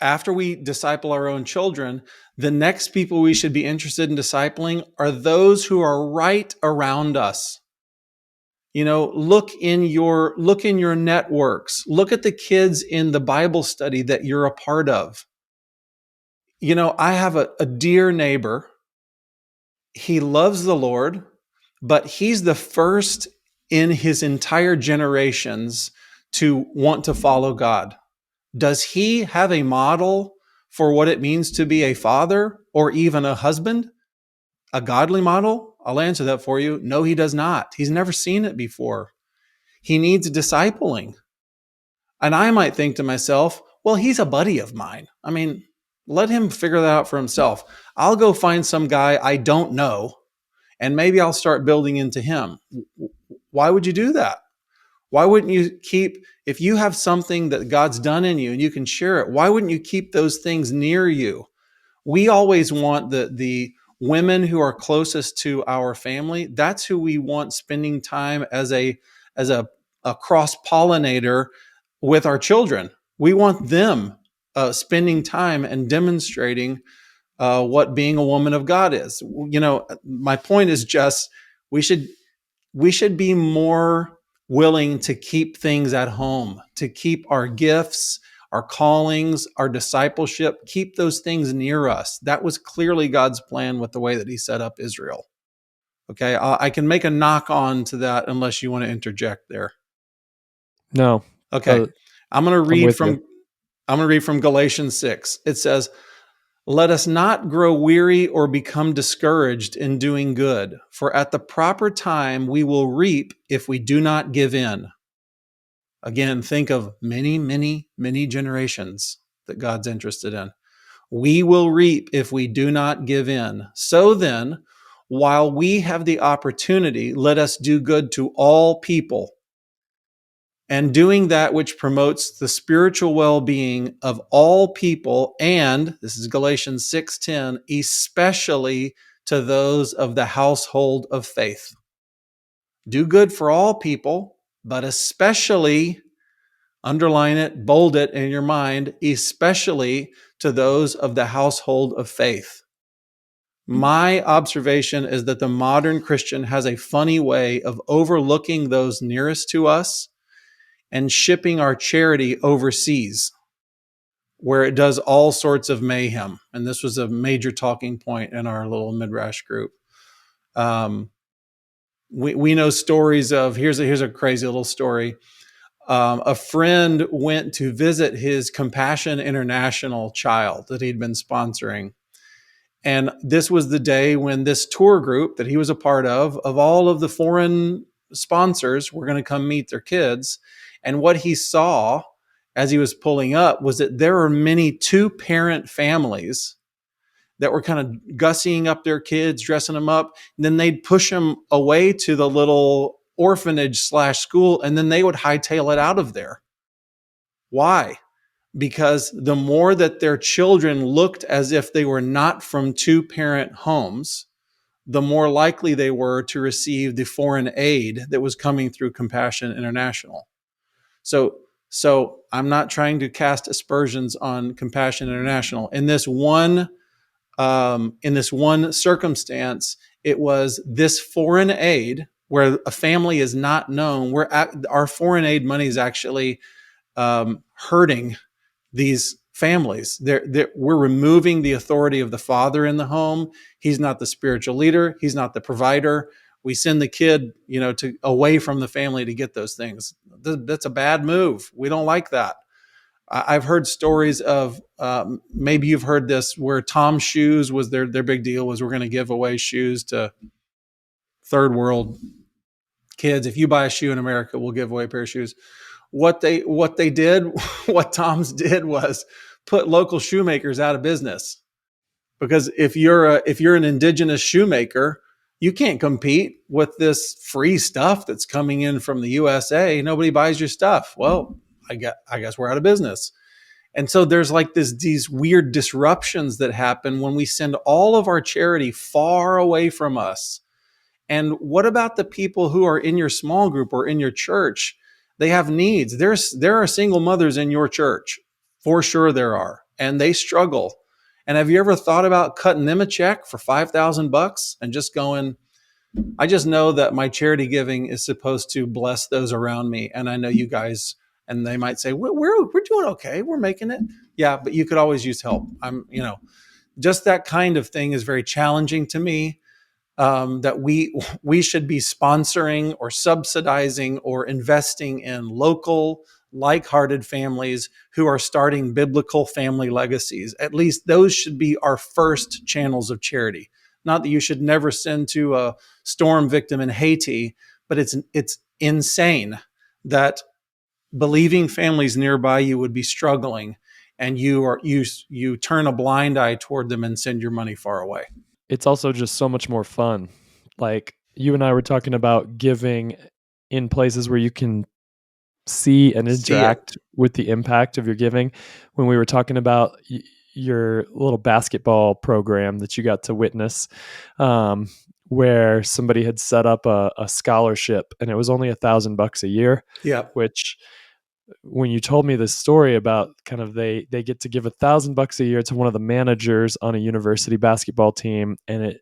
After we disciple our own children, the next people we should be interested in discipling are those who are right around us. Look in your networks. Look at the kids in the Bible study that you're a part of. I have a dear neighbor. He loves the Lord, but he's the first in his entire generations to want to follow God. Does he have a model for what it means to be a father or even a husband? A godly model? I'll answer that for you. No, he does not. He's never seen it before. He needs discipling. And I might think to myself, well, he's a buddy of mine. I mean, let him figure that out for himself. I'll go find some guy I don't know, and maybe I'll start building into him. Why would you do that? Why wouldn't you if you have something that God's done in you and you can share it, why wouldn't you keep those things near you? We always want the women who are closest to our family. That's who we want spending time as a cross-pollinator with our children. We want them spending time and demonstrating what being a woman of God is. My point is just we should be more willing to keep things at home, to keep our gifts, our callings, our discipleship, keep those things near us. That was clearly God's plan with the way that he set up Israel. Okay, I can make a knock on to that unless you want to interject there. No. Okay, I'm going to read from Galatians 6. It says, "Let us not grow weary or become discouraged in doing good, for at the proper time we will reap if we do not give in." Again, think of many, many, many generations that God's interested in. We will reap if we do not give in. So then, while we have the opportunity, let us do good to all people, and doing that which promotes the spiritual well-being of all people, and this is Galatians 6:10, especially to those of the household of faith. Do good for all people, but especially, underline it, bold it in your mind, especially to those of the household of faith. My observation is that the modern Christian has a funny way of overlooking those nearest to us and shipping our charity overseas, where it does all sorts of mayhem. And this was a major talking point in our little Midrash group. We know stories of, here's a crazy little story. A friend went to visit his Compassion International child that he'd been sponsoring. And this was the day when this tour group that he was a part of all of the foreign sponsors, were going to come meet their kids. And what he saw as he was pulling up was that there are many two-parent families that were kind of gussying up their kids, dressing them up, and then they'd push them away to the little orphanage/school, and then they would hightail it out of there. Why? Because the more that their children looked as if they were not from two-parent homes, the more likely they were to receive the foreign aid that was coming through Compassion International. So I'm not trying to cast aspersions on Compassion International. In this one circumstance, it was this foreign aid where a family is not known. Our foreign aid money is actually hurting these families. We're removing the authority of the father in the home. He's not the spiritual leader. He's not the provider. We send the kid, away from the family to get those things. That's a bad move. We don't like that. I've heard stories of, maybe you've heard this, where Tom's Shoes was their big deal was, we're going to give away shoes to third world kids. If you buy a shoe in America, we'll give away a pair of shoes. What Tom's did was put local shoemakers out of business. Because if you're an indigenous shoemaker, you can't compete with this free stuff that's coming in from the USA. Nobody buys your stuff. Well, I guess we're out of business. And so there's like these weird disruptions that happen when we send all of our charity far away from us. And what about the people who are in your small group or in your church? They have needs. There are single mothers in your church. For sure there are. And they struggle. And have you ever thought about cutting them a check for $5,000 and just going, I just know that my charity giving is supposed to bless those around me. And I know you guys, and they might say, we're doing okay. We're making it. Yeah, but you could always use help. Just that kind of thing is very challenging to me. That we should be sponsoring or subsidizing or investing in local, like-hearted families who are starting biblical family legacies. At least those should be our first channels of charity. Not that you should never send to a storm victim in Haiti, but it's insane that believing families nearby you would be struggling, and you turn a blind eye toward them and send your money far away. It's also just so much more fun. Like you and I were talking about giving in places where you can see and interact with the impact of your giving. When we were talking about your little basketball program that you got to witness, where somebody had set up a scholarship and it was only $1,000 a year. Yeah. Which when you told me this story about kind of they get to give $1,000 a year to one of the managers on a university basketball team, and it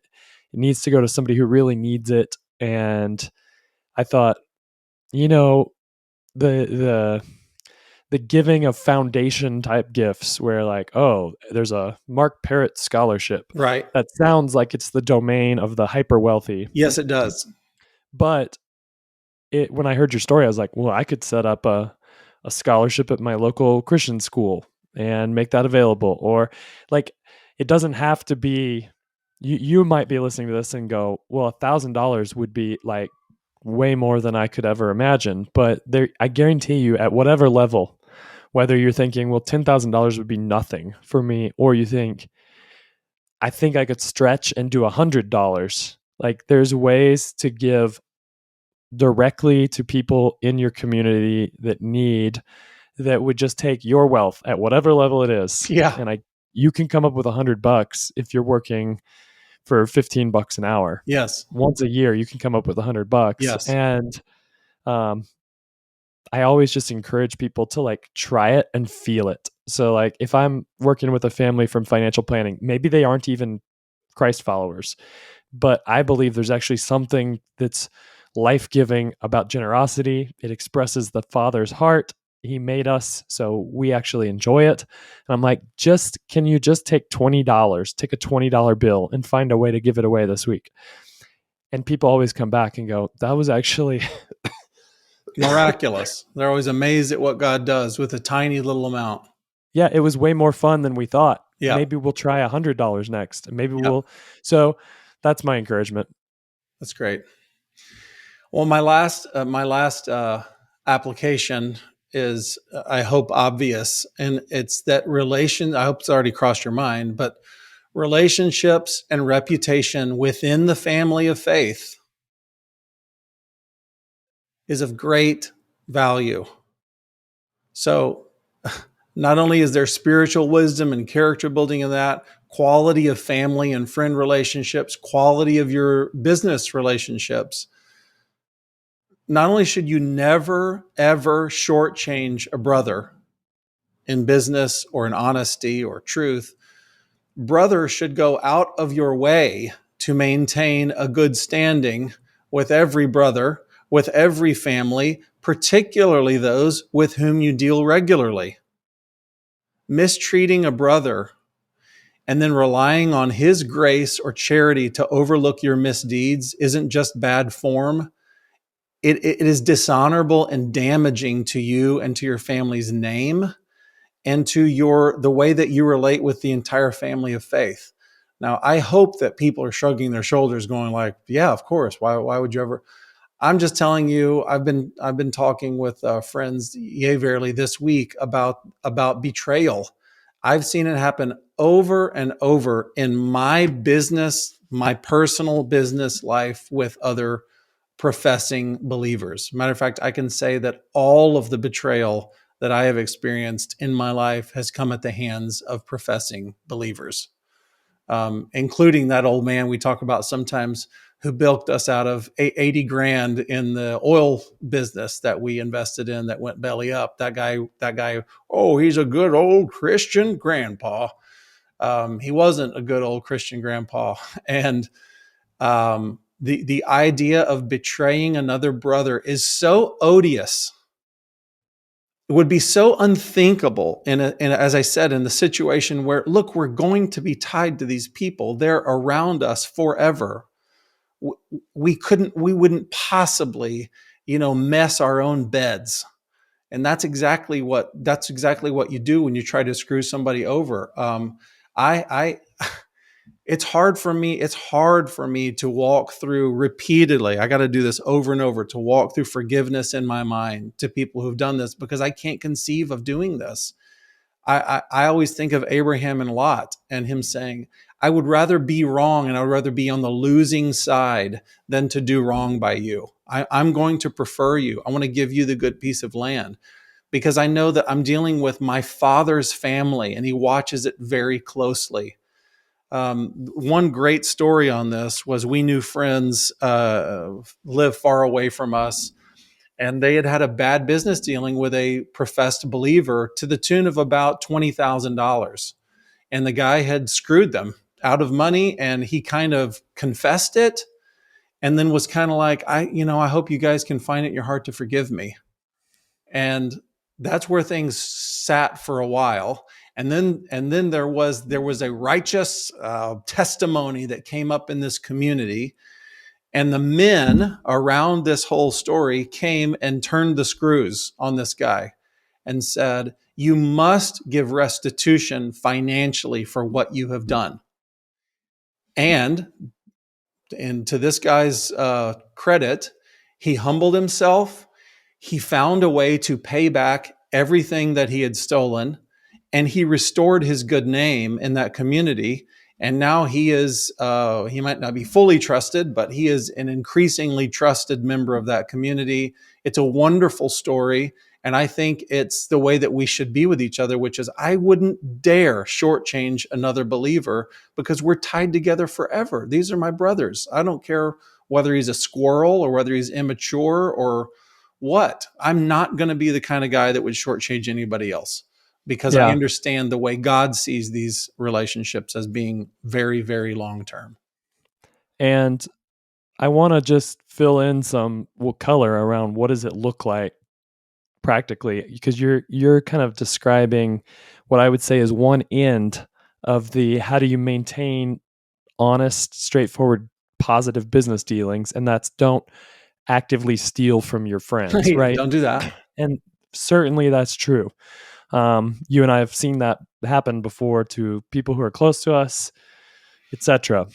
needs to go to somebody who really needs it. And I thought, the giving of foundation type gifts where like, oh, there's a Mark Parrott scholarship. Right. That sounds like it's the domain of the hyper wealthy. Yes, it does. But when I heard your story, I was like, well, I could set up a scholarship at my local Christian school and make that available. Or like, it doesn't have to be, you might be listening to this and go, well, $1,000 would be like way more than I could ever imagine. But I guarantee you at whatever level, whether you're thinking, well, $10,000 would be nothing for me, or you think, I think I could stretch and do $100. Like there's ways to give directly to people in your community that need, that would just take your wealth at whatever level it is. Yeah. And you can come up with $100 if you're working for $15 an hour. Yes. Once a year, you can come up with $100. Yes. And I always just encourage people to like try it and feel it. So like if I'm working with a family from financial planning, maybe they aren't even Christ followers, but I believe there's actually something that's life-giving about generosity. It expresses the Father's heart. He made us, so we actually enjoy it. And I'm like, can you just take $20, take a $20 bill and find a way to give it away this week? And people always come back and go, that was actually miraculous. They're always amazed at what God does with a tiny little amount. Yeah, it was way more fun than we thought. Yeah. Maybe we'll try $100 next. Maybe so that's my encouragement. That's great. Well, my last application is, I hope, obvious, and it's that I hope it's already crossed your mind, but relationships and reputation within the family of faith is of great value. So not only is there spiritual wisdom and character building in that, quality of family and friend relationships, quality of your business relationships. Not only should you never, ever shortchange a brother in business or in honesty or truth, brothers should go out of your way to maintain a good standing with every brother, with every family, particularly those with whom you deal regularly. Mistreating a brother and then relying on his grace or charity to overlook your misdeeds isn't just bad form. It is dishonorable and damaging to you and to your family's name and to the way that you relate with the entire family of faith. Now, I hope that people are shrugging their shoulders going like, yeah, of course. Why would you ever? I'm just telling you, I've been talking with friends, yea, verily, this week about betrayal. I've seen it happen over and over in my personal business life with other professing believers. Matter of fact, I can say that all of the betrayal that I have experienced in my life has come at the hands of professing believers, including that old man we talk about sometimes who bilked us out of 80 grand in the oil business that we invested in that went belly up. That guy, oh, he's a good old Christian grandpa. He wasn't a good old Christian grandpa. And the idea of betraying another brother is so odious. It would be so unthinkable as I said, in the situation where, look, we're going to be tied to these people. They're around us forever. We wouldn't possibly, mess our own beds. And that's exactly what you do when you try to screw somebody over. I it's hard for me to walk through repeatedly. I got to do this over and over to walk through forgiveness in my mind to people who've done this, because I can't conceive of doing this. I always think of Abraham and Lot and him saying, I would rather be wrong and I would rather be on the losing side than to do wrong by you. I'm going to prefer you. I want to give you the good piece of land because I know that I'm dealing with my father's family and he watches it very closely. One great story on this was we knew friends live far away from us, and they had a bad business dealing with a professed believer to the tune of about $20,000. And the guy had screwed them out of money, and he kind of confessed it and then was kind of like, I hope you guys can find it in your heart to forgive me. And that's where things sat for a while. And then there was a righteous testimony that came up in this community. And the men around this whole story came and turned the screws on this guy and said, you must give restitution financially for what you have done. And to this guy's credit, he humbled himself. He found a way to pay back everything that he had stolen, and he restored his good name in that community. And now he might not be fully trusted, but he is an increasingly trusted member of that community. It's a wonderful story. And I think it's the way that we should be with each other, which is I wouldn't dare shortchange another believer because we're tied together forever. These are my brothers. I don't care whether he's a squirrel or whether he's immature or what. I'm not going to be the kind of guy that would shortchange anybody else, because I understand the way God sees these relationships as being very, very long term. And I want to just fill in some color around what does it look like practically, because you're kind of describing what I would say is one end of the how do you maintain honest, straightforward, positive business dealings, and that's don't actively steal from your friends, right? Don't do that. And certainly that's true. You and I have seen that happen before to people who are close to us, etc.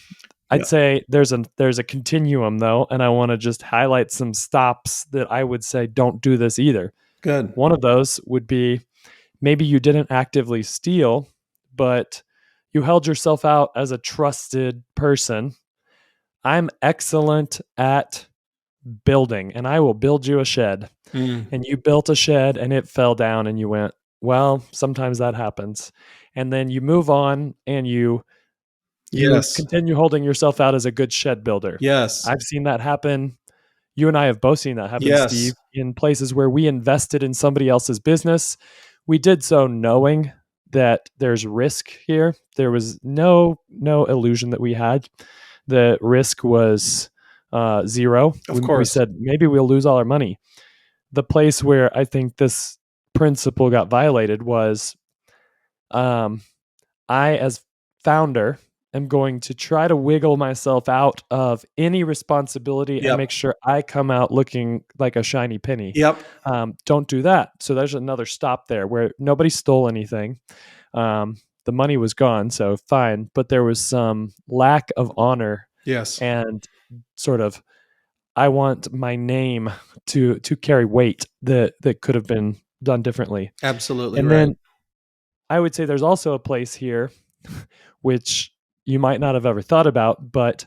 I'd say there's a continuum though, and I want to just highlight some stops that I would say don't do this either. Good. One of those would be maybe you didn't actively steal, but you held yourself out as a trusted person. I'm excellent at building, and I will build you a shed. And you built a shed and it fell down and you went, well, sometimes that happens. And then you move on and you continue holding yourself out as a good shed builder. Yes. I've seen that happen. You and I have both seen that happen, Steve, in places where we invested in somebody else's business. We did so knowing that there's risk here. There was no illusion that we had. The risk was zero. Of course. We said, maybe we'll lose all our money. The place where I think this principle got violated was I, as founder, am going to try to wiggle myself out of any responsibility and make sure I come out looking like a shiny penny. Don't do that. So there's another stop there where nobody stole anything. The money was gone, so fine. But there was some lack of honor. And sort of, I want my name to carry weight that could have been done differently. Absolutely. And then I would say there's also a place here, which you might not have ever thought about, but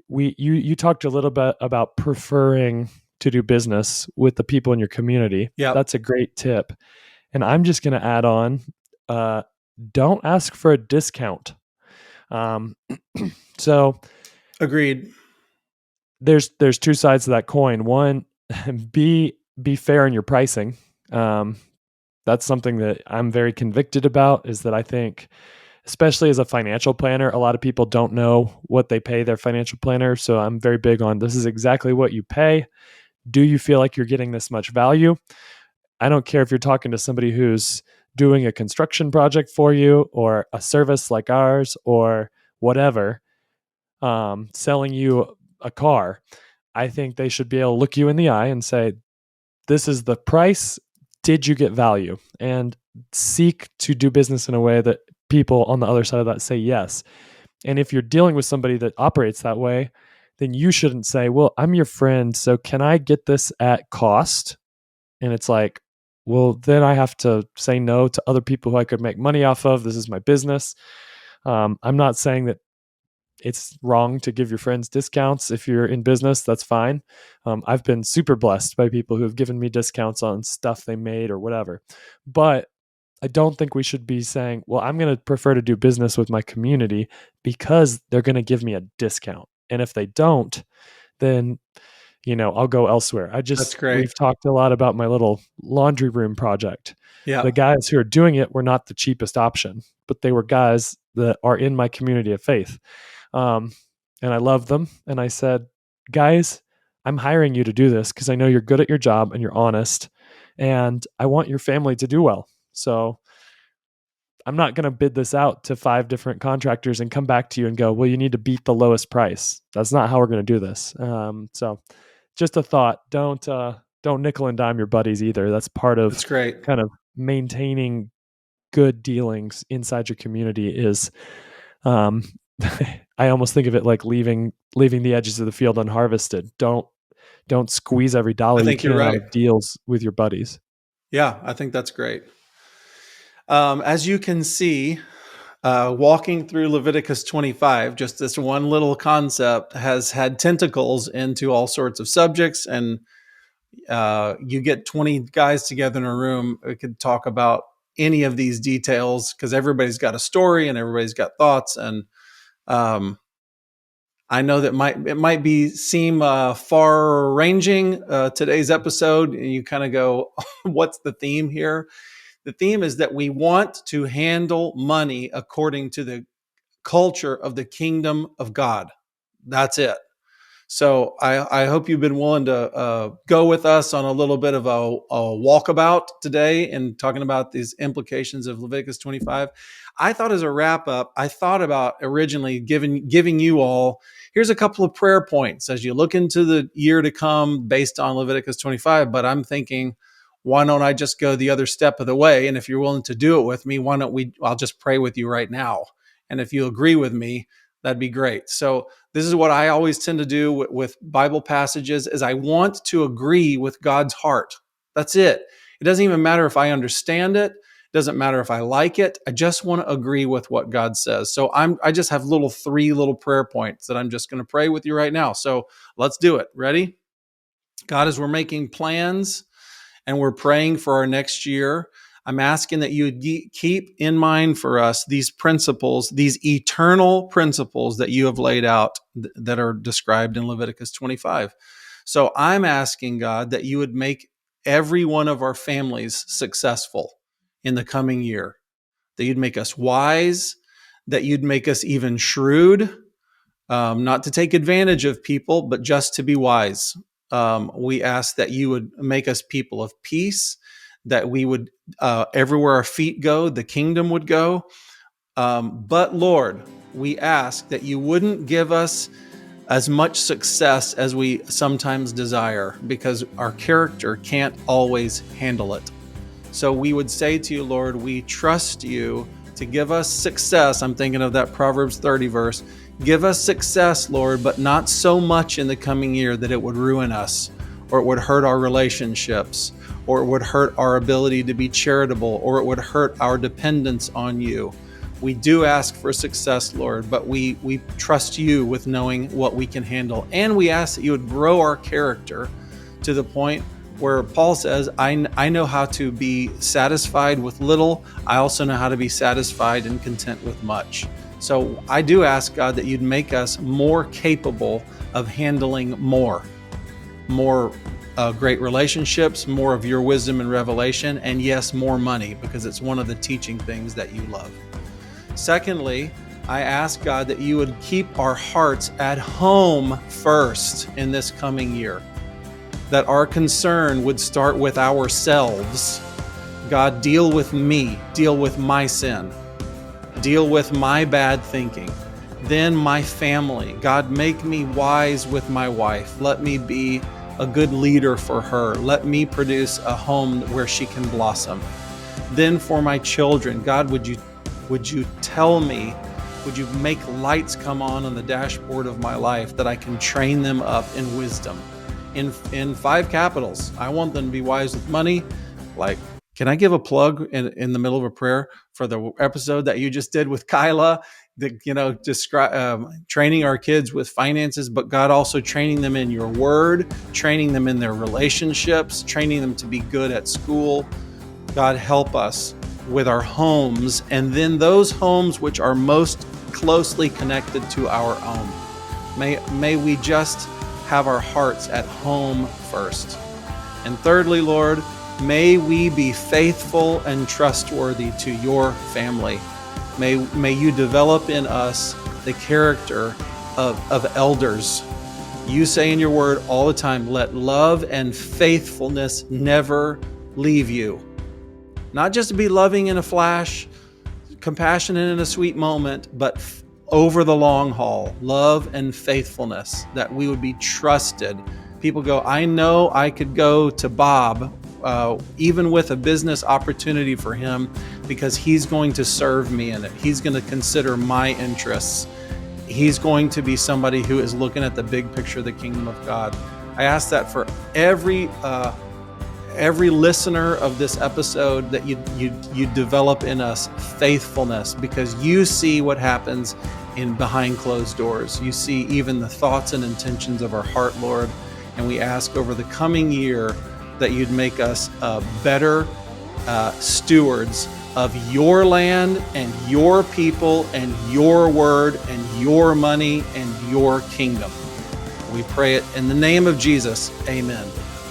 you talked a little bit about preferring to do business with the people in your community. That's a great tip. And I'm just going to add on, don't ask for a discount. So agreed. there's two sides to that coin. One, be fair in your pricing. That's something that I'm very convicted about, is that I think, especially as a financial planner, a lot of people don't know what they pay their financial planner. So I'm very big on, this is exactly what you pay. Do you feel like you're getting this much value? I don't care if you're talking to somebody who's doing a construction project for you, or a service like ours, or whatever, selling you a car. I think they should be able to look you in the eye and say, this is the price. Did you get value? And seek to do business in a way that people on the other side of that say yes. And if you're dealing with somebody that operates that way, then you shouldn't say, well, I'm your friend, so can I get this at cost? And it's like, well, then I have to say no to other people who I could make money off of. This is my business. I'm not saying that it's wrong to give your friends discounts if you're in business. That's fine. I've been super blessed by people who have given me discounts on stuff they made or whatever. But I don't think we should be saying, well, I'm going to prefer to do business with my community because they're going to give me a discount. And if they don't, then, I'll go elsewhere. That's great. We've talked a lot about my little laundry room project. Yeah. The guys who are doing it were not the cheapest option, but they were guys that are in my community of faith. And I love them. And I said, guys, I'm hiring you to do this because I know you're good at your job and you're honest, and I want your family to do well. So I'm not going to bid this out to 5 different contractors and come back to you and go, well, you need to beat the lowest price. That's not how we're going to do this. So just a thought, don't nickel and dime your buddies either. That's part of That's great. kind of maintaining good dealings inside your community is, I almost think of it like leaving the edges of the field unharvested. Don't squeeze every dollar you can out of deals with your buddies. Yeah, I think that's great. As you can see, walking through Leviticus 25, just this one little concept has had tentacles into all sorts of subjects. And you get 20 guys together in a room, we could talk about any of these details because everybody's got a story and everybody's got thoughts. And I know that it might seem far ranging, today's episode, and you kind of go, what's the theme here? The theme is that we want to handle money according to the culture of the kingdom of God. That's it. So I hope you've been willing to go with us on a little bit of a walkabout today and talking about these implications of Leviticus 25. I thought as a wrap up, I thought about originally giving you all, here's a couple of prayer points as you look into the year to come based on Leviticus 25. But I'm thinking, why don't I just go the other step of the way? And if you're willing to do it with me, I'll just pray with you right now. And if you agree with me, that'd be great. So this is what I always tend to do with Bible passages, is I want to agree with God's heart. That's it. It doesn't even matter if I understand it. It doesn't matter if I like it. I just want to agree with what God says. So I just have 3 little prayer points that I'm just going to pray with you right now. So let's do it. Ready? God, as we're making plans and we're praying for our next year, I'm asking that you would keep in mind for us these principles, these eternal principles that you have laid out that are described in Leviticus 25. So I'm asking, God, that you would make every one of our families successful in the coming year, that you'd make us wise, that you'd make us even shrewd, not to take advantage of people, but just to be wise. We ask that you would make us people of peace, that we would, everywhere our feet go, the kingdom would go. But Lord, we ask that you wouldn't give us as much success as we sometimes desire, because our character can't always handle it. So we would say to you, Lord, we trust you to give us success. I'm thinking of that Proverbs 30 verse. Give us success, Lord, but not so much in the coming year that it would ruin us, or it would hurt our relationships, or it would hurt our ability to be charitable, or it would hurt our dependence on you. We do ask for success, Lord, but we trust you with knowing what we can handle. And we ask that you would grow our character to the point where Paul says, I know how to be satisfied with little. I also know how to be satisfied and content with much. So I do ask, God, that you'd make us more capable of handling more great relationships, more of your wisdom and revelation, and yes, more money, because it's one of the teaching things that you love. Secondly, I ask, God, that you would keep our hearts at home first in this coming year, that our concern would start with ourselves. God, deal with me, deal with my sin, deal with my bad thinking, then my family. God, make me wise with my wife. Let me be a good leader for her. Let me produce a home where she can blossom. Then for my children, God, would you tell me, would you make lights come on the dashboard of my life that I can train them up in wisdom? In 5 capitals, I want them to be wise with money. Like, can I give a plug in the middle of a prayer for the episode that you just did with Kyla? Training our kids with finances, but God, also training them in your word, training them in their relationships, training them to be good at school. God, help us with our homes, and then those homes which are most closely connected to our own. May we just have our hearts at home first. And thirdly, Lord, may we be faithful and trustworthy to your family. May you develop in us the character of elders. You say in your word all the time, let love and faithfulness never leave you. Not just to be loving in a flash, compassionate in a sweet moment, but over the long haul, love and faithfulness, that we would be trusted. People go, I know I could go to Bob, even with a business opportunity for him, because he's going to serve me in it. He's going to consider my interests. He's going to be somebody who is looking at the big picture of the kingdom of God. I ask that for every listener of this episode, that you develop in us faithfulness, because you see what happens in behind closed doors. You see even the thoughts and intentions of our heart, Lord. And we ask over the coming year that you'd make us better stewards of your land and your people and your word and your money and your kingdom. We pray it in the name of Jesus. Amen.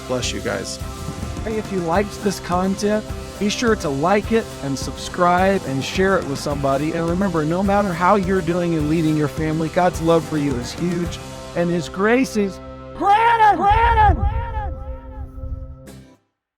Bless you guys. Hey, if you liked this content, be sure to like it and subscribe and share it with somebody. And remember, no matter how you're doing and leading your family, God's love for you is huge and His grace is grand.